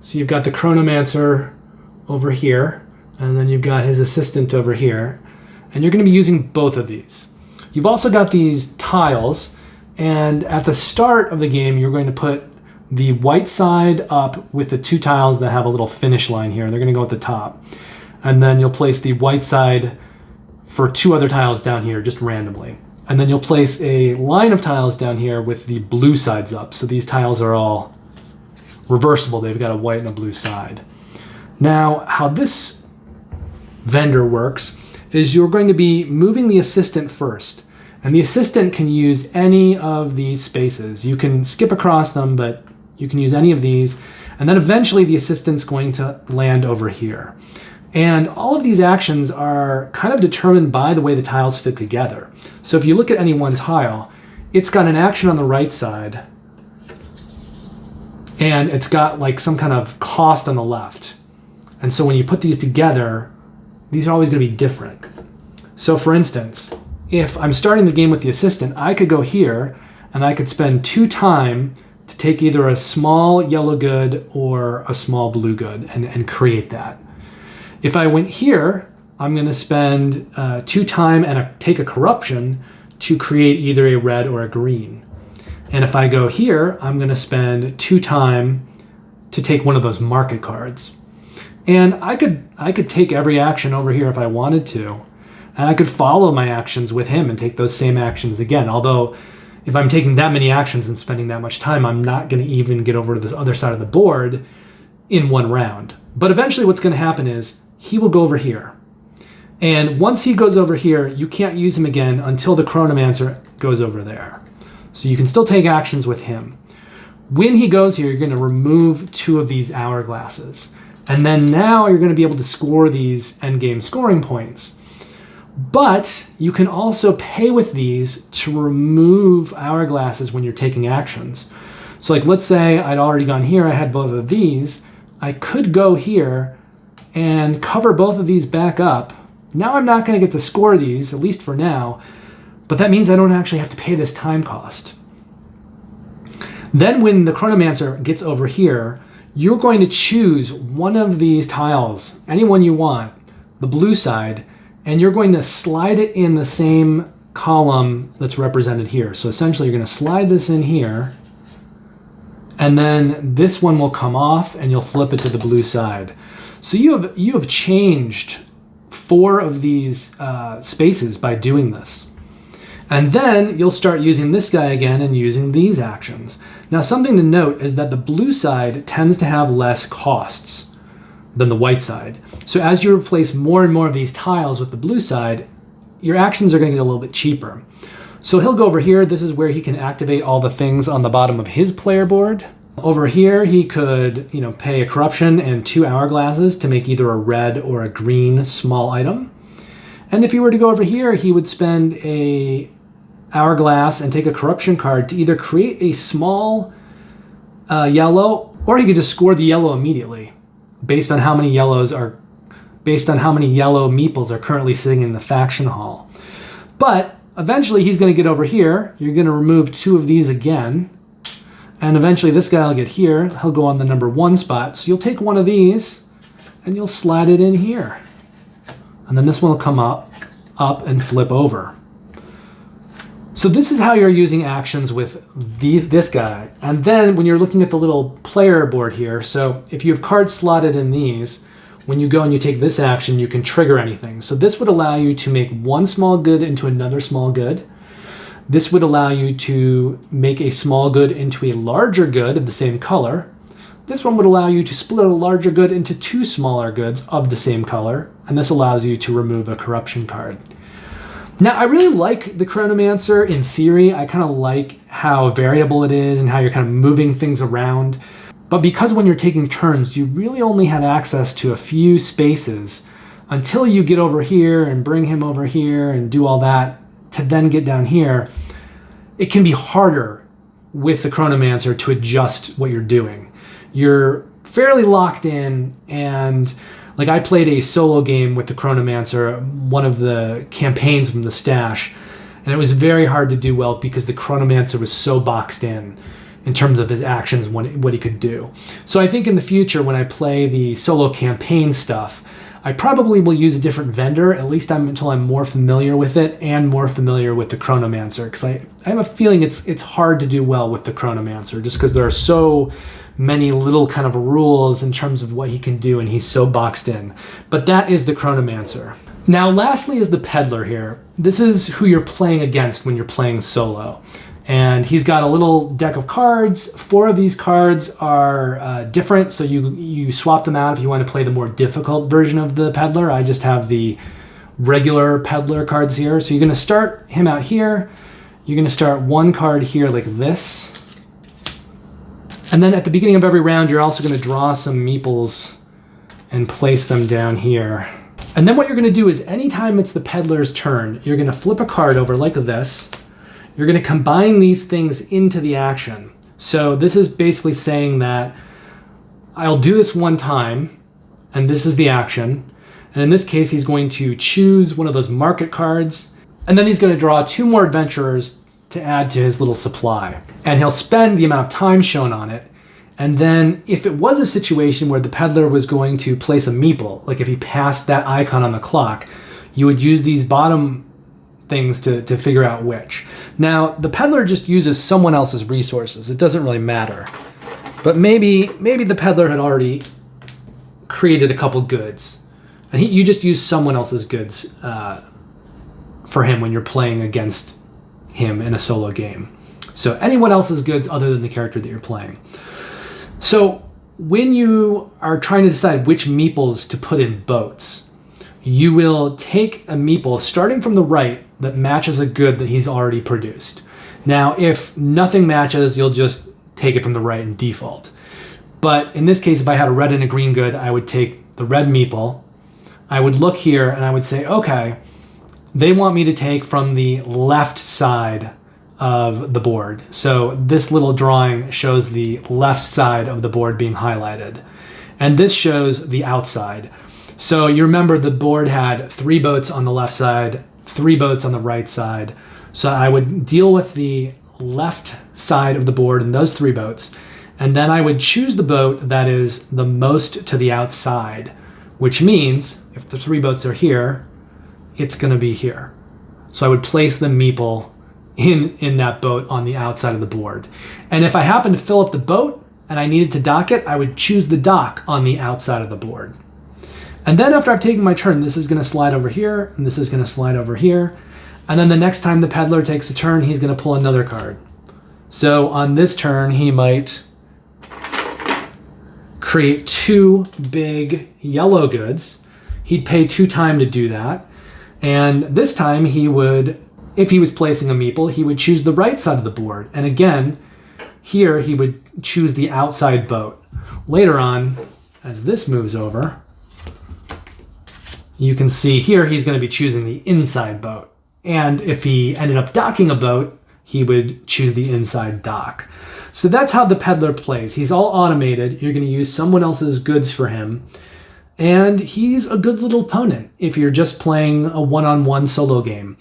So you've got the Chronomancer over here, and then you've got his assistant over here, and you're going to be using both of these. You've also got these tiles, and at the start of the game, you're going to put the white side up with the 2 tiles that have a little finish line here. They're going to go at the top. And then you'll place the white side for 2 other tiles down here, just randomly. And then you'll place a line of tiles down here with the blue sides up. So these tiles are all reversible. They've got a white and a blue side. Now, how this vendor works is you're going to be moving the assistant first. And the assistant can use any of these spaces. You can skip across them, but you can use any of these. And then eventually the assistant's going to land over here. And all of these actions are kind of determined by the way the tiles fit together. So if you look at any one tile, it's got an action on the right side, and it's got like some kind of cost on the left. And so when you put these together, these are always going to be different. So for instance, if I'm starting the game with the assistant, I could go here and I could spend 2 time to take either a small yellow good or a small blue good and create that. If I went here, I'm going to spend 2 time and take a corruption to create either a red or a green. And if I go here, I'm going to spend 2 time to take one of those market cards. And I could take every action over here if I wanted to. And I could follow my actions with him and take those same actions again. Although, if I'm taking that many actions and spending that much time, I'm not going to even get over to the other side of the board in 1 round. But eventually what's going to happen is he will go over here. And once he goes over here, you can't use him again until the Chronomancer goes over there. So you can still take actions with him. When he goes here, you're going to remove 2 of these hourglasses. And then now you're going to be able to score these endgame scoring points. But you can also pay with these to remove hourglasses when you're taking actions. So like, let's say I'd already gone here, I had both of these. I could go here and cover both of these back up. Now I'm not going to get to score these, at least for now, but that means I don't actually have to pay this time cost. Then when the Chronomancer gets over here, you're going to choose one of these tiles, any one you want, the blue side, and you're going to slide it in the same column that's represented here. So essentially you're going to slide this in here, and then this one will come off and you'll flip it to the blue side. So you have changed 4 of these spaces by doing this. And then you'll start using this guy again and using these actions. Now, something to note is that the blue side tends to have less costs than the white side. So as you replace more and more of these tiles with the blue side, your actions are going to get a little bit cheaper. So he'll go over here. This is where he can activate all the things on the bottom of his player board. Over here, he could, pay a corruption and 2 hourglasses to make either a red or a green small item. And if he were to go over here, he would spend a hourglass and take a corruption card to either create a small yellow, or he could just score the yellow immediately based on how many yellow meeples are currently sitting in the faction hall. But eventually he's going to get over here. You're going to remove 2 of these again. And eventually this guy will get here. He'll go on the number 1 spot. So you'll take one of these and you'll slide it in here. And then this one will come up and flip over. So this is how you're using actions with this guy. And then when you're looking at the little player board here, so if you have cards slotted in these, when you go and you take this action, you can trigger anything. So this would allow you to make one small good into another small good. This would allow you to make a small good into a larger good of the same color. This one would allow you to split a larger good into 2 smaller goods of the same color. And this allows you to remove a corruption card. Now, I really like the Chronomancer in theory. I kind of like how variable it is and how you're kind of moving things around. But because when you're taking turns, you really only have access to a few spaces until you get over here and bring him over here and do all that to then get down here. It can be harder with the Chronomancer to adjust what you're doing. You're fairly locked in, and like I played a solo game with the Chronomancer, one of the campaigns from the stash, and it was very hard to do well because the Chronomancer was so boxed in terms of his actions, what he could do. So I think in the future when I play the solo campaign stuff, I probably will use a different vendor, at least until I'm more familiar with it and more familiar with the Chronomancer, because I have a feeling it's hard to do well with the Chronomancer just because there are so many little kind of rules in terms of what he can do, and he's so boxed in. But that is the Chronomancer. Now, lastly is the Peddler here. This is who you're playing against when you're playing solo. And he's got a little deck of cards. 4 of these cards are different, so you swap them out if you want to play the more difficult version of the Peddler. I just have the regular Peddler cards here. So you're going to start him out here. You're going to start 1 card here like this. And then at the beginning of every round, you're also going to draw some meeples and place them down here. And then what you're going to do is anytime it's the Peddler's turn, you're going to flip a card over like this. You're going to combine these things into the action. So this is basically saying that I'll do this 1 time, and this is the action. And in this case, he's going to choose one of those market cards, and then he's going to draw 2 more adventurers to add to his little supply. And he'll spend the amount of time shown on it. And then if it was a situation where the Peddler was going to place a meeple, like if he passed that icon on the clock, you would use these bottom things to figure out which. Now, the Peddler just uses someone else's resources. It doesn't really matter. But maybe the Peddler had already created a couple goods. And you just use someone else's goods for him when you're playing against him in a solo game. So anyone else's goods other than the character that you're playing. So when you are trying to decide which meeples to put in boats, you will take a meeple starting from the right that matches a good that he's already produced. Now, if nothing matches, you'll just take it from the right and default. But in this case, if I had a red and a green good, I would take the red meeple. I would look here and I would say, okay, they want me to take from the left side of the board. So this little drawing shows the left side of the board being highlighted. And this shows the outside. So you remember the board had 3 boats on the left side, 3 boats on the right side. So I would deal with the left side of the board and those 3 boats. And then I would choose the boat that is the most to the outside, which means if the 3 boats are here, it's going to be here. So I would place the meeple in that boat on the outside of the board. And if I happened to fill up the boat and I needed to dock it, I would choose the dock on the outside of the board. And then after I've taken my turn, this is going to slide over here, and this is going to slide over here. And then the next time the Peddler takes a turn, he's going to pull another card. So on this turn, he might create 2 big yellow goods. He'd pay 2 time to do that. And this time he would, if he was placing a meeple, he would choose the right side of the board. And again, here he would choose the outside boat. Later on, as this moves over, you can see here he's going to be choosing the inside boat. And if he ended up docking a boat, he would choose the inside dock. So that's how the Peddler plays. He's all automated. You're going to use someone else's goods for him. And he's a good little opponent if you're just playing a one-on-one solo game.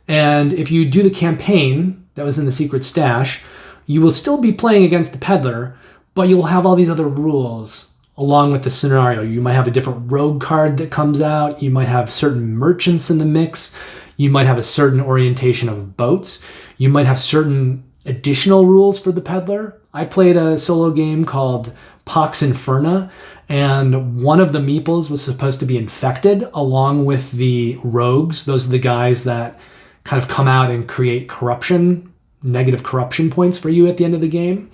And if you do the campaign that was in the secret stash, you will still be playing against the Peddler, but you'll have all these other rules along with the scenario. You might have a different rogue card that comes out. You might have certain merchants in the mix. You might have a certain orientation of boats. You might have certain additional rules for the Peddler. I played a solo game called Pax Inferna, and one of the meeples was supposed to be infected along with the rogues. Those are the guys that kind of come out and create corruption, negative corruption points for you at the end of the game.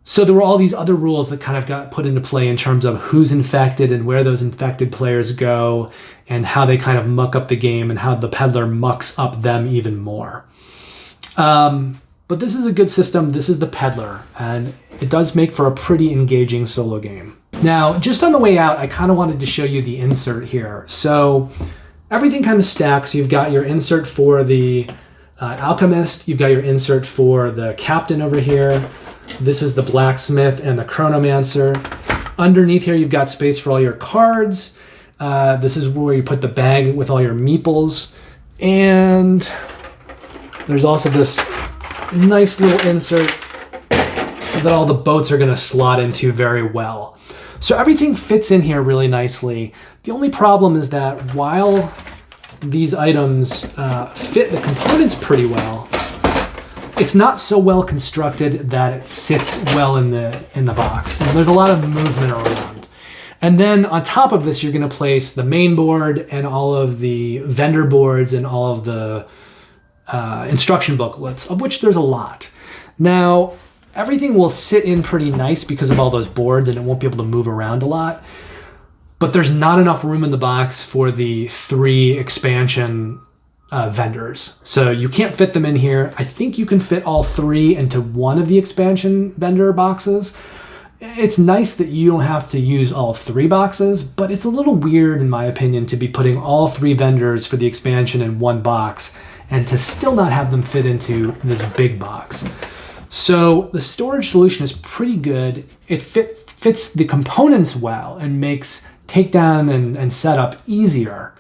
So there were all these other rules that kind of got put into play in terms of who's infected and where those infected players go and how they kind of muck up the game and how the Peddler mucks up them even more. But this is a good system. This is the Peddler, and it does make for a pretty engaging solo game. Now, just on the way out, I kind of wanted to show you the insert here. So everything kind of stacks. You've got your insert for the Alchemist. You've got your insert for the Captain over here. This is the Blacksmith and the Chronomancer. Underneath here, you've got space for all your cards. This is where you put the bag with all your meeples. And there's also this nice little insert that all the boats are going to slot into very well. So everything fits in here really nicely. The only problem is that while these items fit the components pretty well, it's not so well constructed that it sits well in the box. And there's a lot of movement around. And then on top of this, you're going to place the main board and all of the vendor boards and all of the instruction booklets, of which there's a lot. Now, everything will sit in pretty nice because of all those boards and it won't be able to move around a lot. But there's not enough room in the box for the 3 expansion vendors. So you can't fit them in here. I think you can fit all 3 into one of the expansion vendor boxes. It's nice that you don't have to use all 3 boxes, but it's a little weird, in my opinion, to be putting all 3 vendors for the expansion in one box and to still not have them fit into this big box. So the storage solution is pretty good. It fits the components well and makes takedown and setup easier.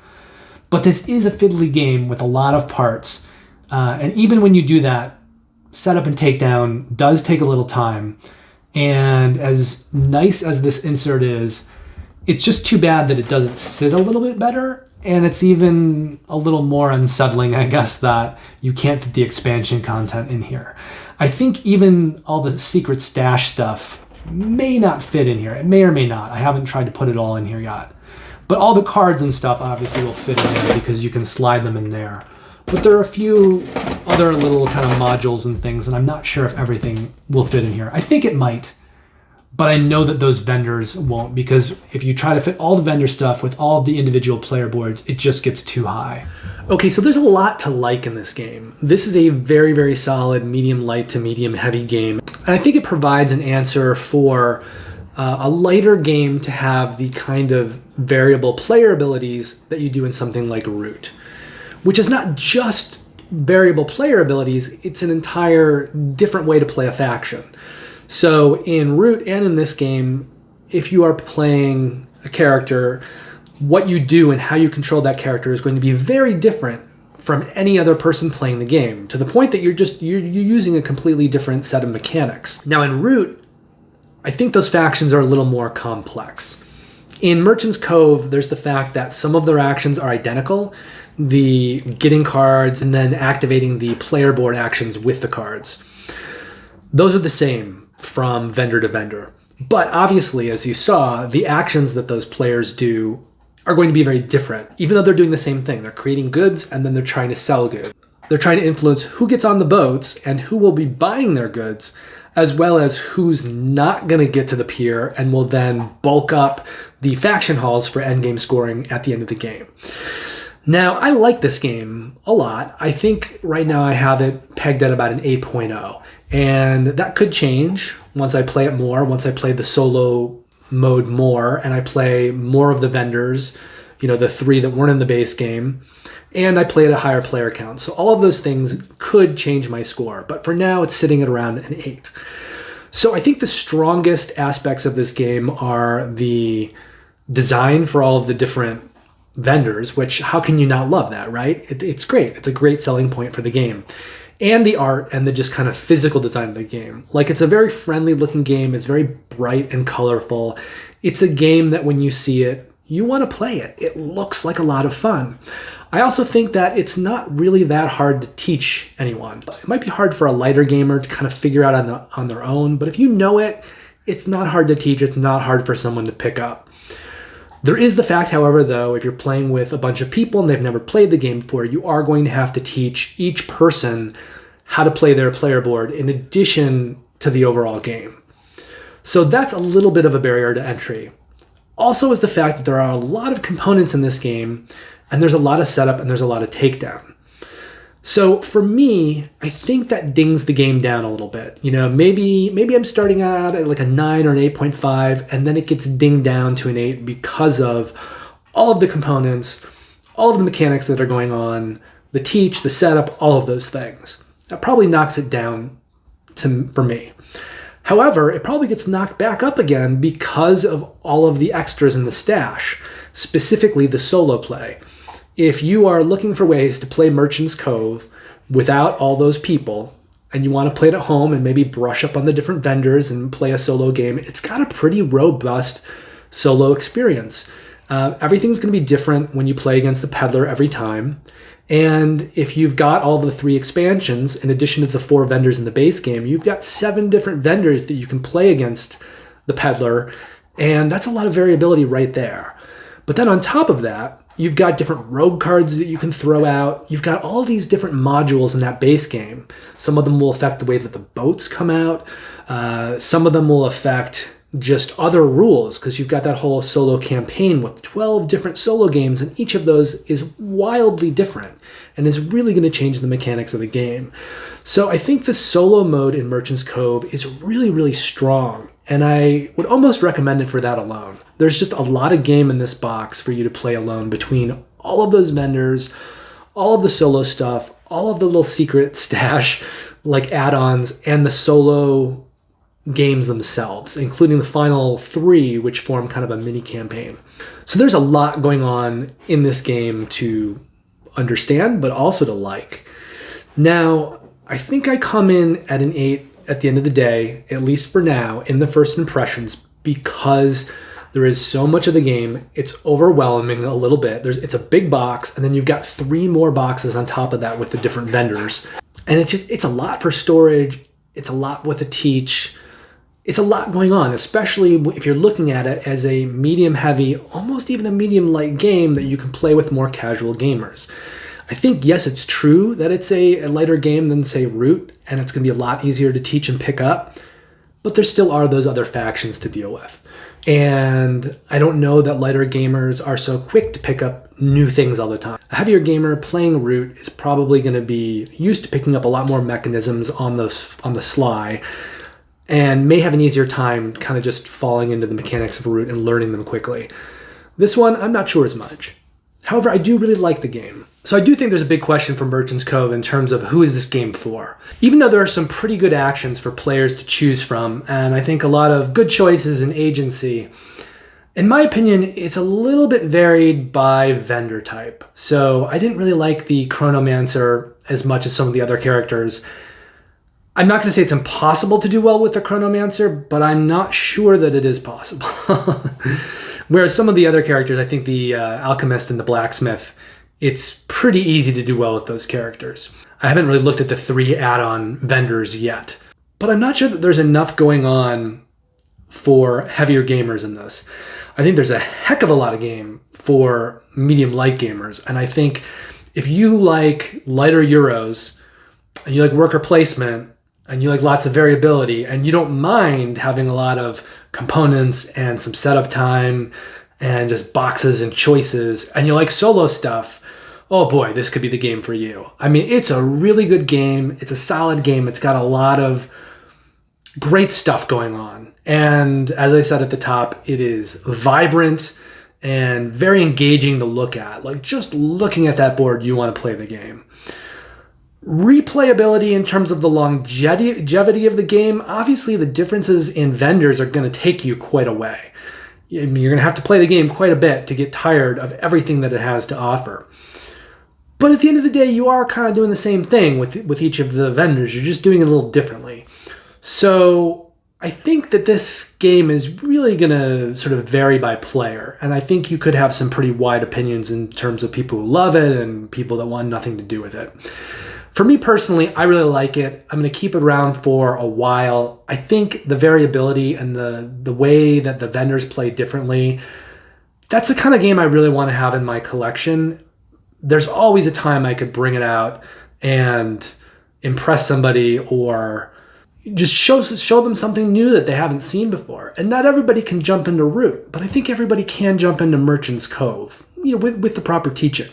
But this is a fiddly game with a lot of parts. And even when you do that, setup and takedown does take a little time. And as nice as this insert is, it's just too bad that it doesn't sit a little bit better. And it's even a little more unsettling, I guess, that you can't fit the expansion content in here. I think even all the secret stash stuff may not fit in here. It may or may not. I haven't tried to put it all in here yet. But all the cards and stuff obviously will fit in there because you can slide them in there. But there are a few other little kind of modules and things, and I'm not sure if everything will fit in here. I think it might, but I know that those vendors won't, because if you try to fit all the vendor stuff with all of the individual player boards, it just gets too high. Okay, so there's a lot to like in this game. This is a very, very solid medium light to medium heavy game. And I think it provides an answer for a lighter game to have the kind of variable player abilities that you do in something like Root, which is not just variable player abilities, it's an entire different way to play a faction. So in Root and in this game, if you are playing a character, what you do and how you control that character is going to be very different from any other person playing the game, to the point that you're using a completely different set of mechanics. Now in Root, I think those factions are a little more complex. In Merchant's Cove, there's the fact that some of their actions are identical, the getting cards and then activating the player board actions with the cards. Those are the same from vendor to vendor. But obviously, as you saw, the actions that those players do are going to be very different, even though they're doing the same thing. They're creating goods and then they're trying to sell goods. They're trying to influence who gets on the boats and who will be buying their goods, as well as who's not going to get to the pier and will then bulk up the faction halls for endgame scoring at the end of the game. Now, I like this game a lot. I think right now I have it pegged at about an 8.0, and that could change once I play it more, once I play the solo mode more, and I play more of the vendors, the 3 that weren't in the base game, and I play at a higher player count. So all of those things could change my score, but for now it's sitting at around an 8. So I think the strongest aspects of this game are the design for all of the different vendors, which how can you not love that, right? It's great. It's a great selling point for the game. And the art and the just kind of physical design of the game. Like, it's a very friendly looking game. It's very bright and colorful. It's a game that when you see it, you want to play it. It looks like a lot of fun. I also think that it's not really that hard to teach anyone. It might be hard for a lighter gamer to kind of figure out on their own, but if you know it, it's not hard to teach. It's not hard for someone to pick up. There is the fact, however, though, if you're playing with a bunch of people and they've never played the game before, you are going to have to teach each person how to play their player board in addition to the overall game. So that's a little bit of a barrier to entry. Also is the fact that there are a lot of components in this game, and there's a lot of setup and there's a lot of takedown. So for me, I think that dings the game down a little bit. Maybe I'm starting out at like a 9 or an 8.5, and then it gets dinged down to an 8 because of all of the components, all of the mechanics that are going on, the teach, the setup, all of those things. That probably knocks it down for me. However, it probably gets knocked back up again because of all of the extras in the stash, specifically the solo play. If you are looking for ways to play Merchant's Cove without all those people, and you want to play it at home and maybe brush up on the different vendors and play a solo game, it's got a pretty robust solo experience. Everything's going to be different when you play against the Peddler every time. And if you've got all the 3 expansions, in addition to the 4 vendors in the base game, you've got 7 different vendors that you can play against the Peddler, and that's a lot of variability right there. But then on top of that, you've got different rogue cards that you can throw out. You've got all these different modules in that base game. Some of them will affect the way that the boats come out. Some of them will affect just other rules, because you've got that whole solo campaign with 12 different solo games, and each of those is wildly different and is really going to change the mechanics of the game. So I think the solo mode in Merchant's Cove is really, really strong, and I would almost recommend it for that alone. There's just a lot of game in this box for you to play alone between all of those vendors, all of the solo stuff, all of the little secret stash like add-ons, and the solo games themselves, including the final 3, which form kind of a mini campaign. So there's a lot going on in this game to understand, but also to like. Now, I think I come in at an 8 at the end of the day, at least for now, in the first impressions, because there is so much of the game. It's overwhelming a little bit. It's a big box, and then you've got 3 more boxes on top of that with the different vendors. And it's a lot for storage. It's a lot with the teach. It's a lot going on, especially if you're looking at it as a medium-heavy, almost even a medium-light game that you can play with more casual gamers. I think, yes, it's true that it's a lighter game than, say, Root, and it's going to be a lot easier to teach and pick up, but there still are those other factions to deal with. And I don't know that lighter gamers are so quick to pick up new things all the time. A heavier gamer playing Root is probably going to be used to picking up a lot more mechanisms on the sly, and may have an easier time kind of just falling into the mechanics of Root and learning them quickly. This one, I'm not sure as much. However, I do really like the game. So I do think there's a big question for Merchant's Cove in terms of who is this game for? Even though there are some pretty good actions for players to choose from, and I think a lot of good choices and agency, in my opinion, it's a little bit varied by vendor type. So I didn't really like the Chronomancer as much as some of the other characters. I'm not going to say it's impossible to do well with the Chronomancer, but I'm not sure that it is possible. Whereas some of the other characters, I think the Alchemist and the Blacksmith, it's pretty easy to do well with those characters. I haven't really looked at the 3 add-on vendors yet, but I'm not sure that there's enough going on for heavier gamers in this. I think there's a heck of a lot of game for medium light gamers. And I think if you like lighter Euros and you like worker placement and you like lots of variability and you don't mind having a lot of components and some setup time and just boxes and choices and you like solo stuff, oh boy, this could be the game for you. I mean, it's a really good game. It's a solid game. It's got a lot of great stuff going on. And as I said at the top, it is vibrant and very engaging to look at. Like just looking at that board, you want to play the game. Replayability in terms of the longevity of the game, obviously the differences in vendors are going to take you quite a way. You're going to have to play the game quite a bit to get tired of everything that it has to offer. But at the end of the day, you are kind of doing the same thing with each of the vendors. You're just doing it a little differently. So I think that this game is really going to sort of vary by player. And I think you could have some pretty wide opinions in terms of people who love it and people that want nothing to do with it. For me personally, I really like it. I'm going to keep it around for a while. I think the variability and the way that the vendors play differently, that's the kind of game I really want to have in my collection. There's always a time I could bring it out and impress somebody or just show them something new that they haven't seen before. And not everybody can jump into Root, but I think everybody can jump into Merchant's Cove, with the proper teaching.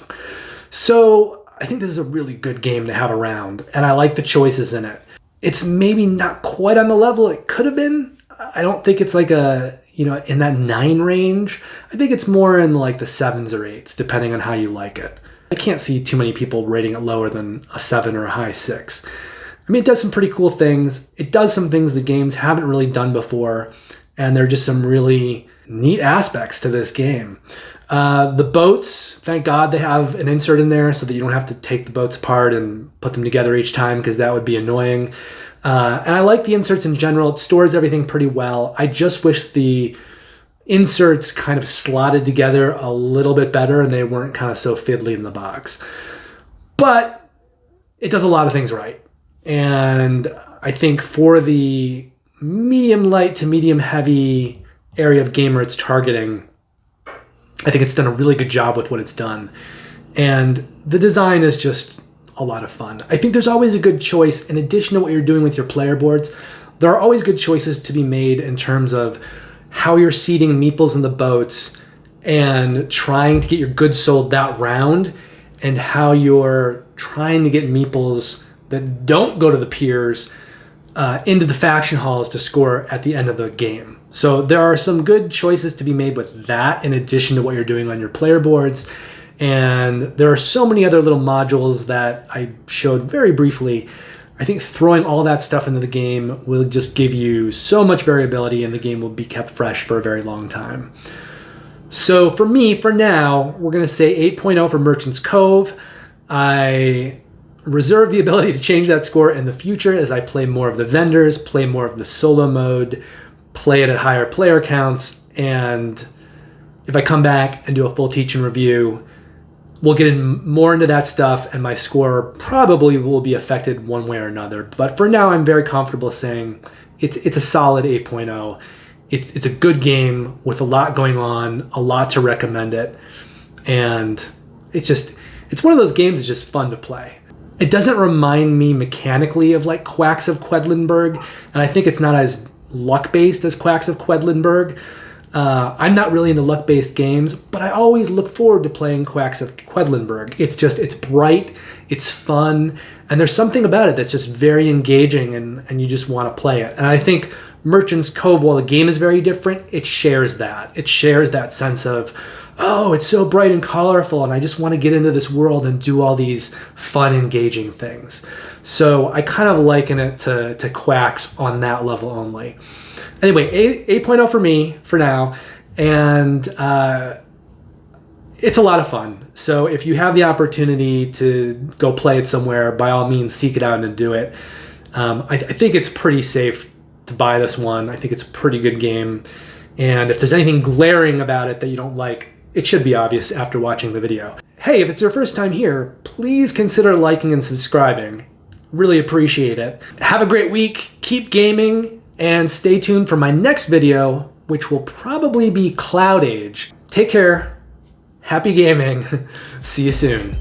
So I think this is a really good game to have around, and I like the choices in it. It's maybe not quite on the level it could have been. I don't think it's like in that 9 range. I think it's more in like the 7s or 8s, depending on how you like it. I can't see too many people rating it lower than a 7 or a high 6. I mean, it does some pretty cool things. It does some things the games haven't really done before, and there are just some really neat aspects to this game. The boats, thank God they have an insert in there so that you don't have to take the boats apart and put them together each time, because that would be annoying. And I like the inserts in general. It stores everything pretty well. I just wish the inserts kind of slotted together a little bit better and they weren't kind of so fiddly in the box. But it does a lot of things right. And I think for the medium light to medium heavy area of gamer it's targeting, I think it's done a really good job with what it's done. And the design is just a lot of fun. I think there's always a good choice, in addition to what you're doing with your player boards, there are always good choices to be made in terms of how you're seating meeples in the boats and trying to get your goods sold that round, and how you're trying to get meeples that don't go to the piers into the faction halls to score at the end of the game. So there are some good choices to be made with that, in addition to what you're doing on your player boards. And there are so many other little modules that I showed very briefly. I think throwing all that stuff into the game will just give you so much variability, and the game will be kept fresh for a very long time. So for me, for now, we're going to say 8.0 for Merchant's Cove. I reserve the ability to change that score in the future as I play more of the vendors, play more of the solo mode, play it at higher player counts, and if I come back and do a full teach and review, we'll get more into that stuff, and my score probably will be affected one way or another. But for now, I'm very comfortable saying it's a solid 8.0. It's a good game with a lot going on, a lot to recommend it, and it's one of those games that's just fun to play. It doesn't remind me mechanically of like Quacks of Quedlinburg, and I think it's not as luck-based as Quacks of Quedlinburg. I'm not really into luck-based games, but I always look forward to playing Quacks of Quedlinburg. It's bright, it's fun, and there's something about it that's just very engaging, and you just want to play it. And I think Merchant's Cove, while the game is very different, it shares that. It shares that sense of, oh, it's so bright and colorful, and I just want to get into this world and do all these fun, engaging things. So I kind of liken it to Quacks on that level only. Anyway, 8.0 for me for now, and it's a lot of fun. So if you have the opportunity to go play it somewhere, by all means, seek it out and do it. I think it's pretty safe to buy this one. I think it's a pretty good game, and if there's anything glaring about it that you don't like, it should be obvious after watching the video. Hey, if it's your first time here, please consider liking and subscribing. Really appreciate it. Have a great week. Keep gaming. and stay tuned for my next video, which will probably be Cloud Age. Take care, happy gaming, see you soon.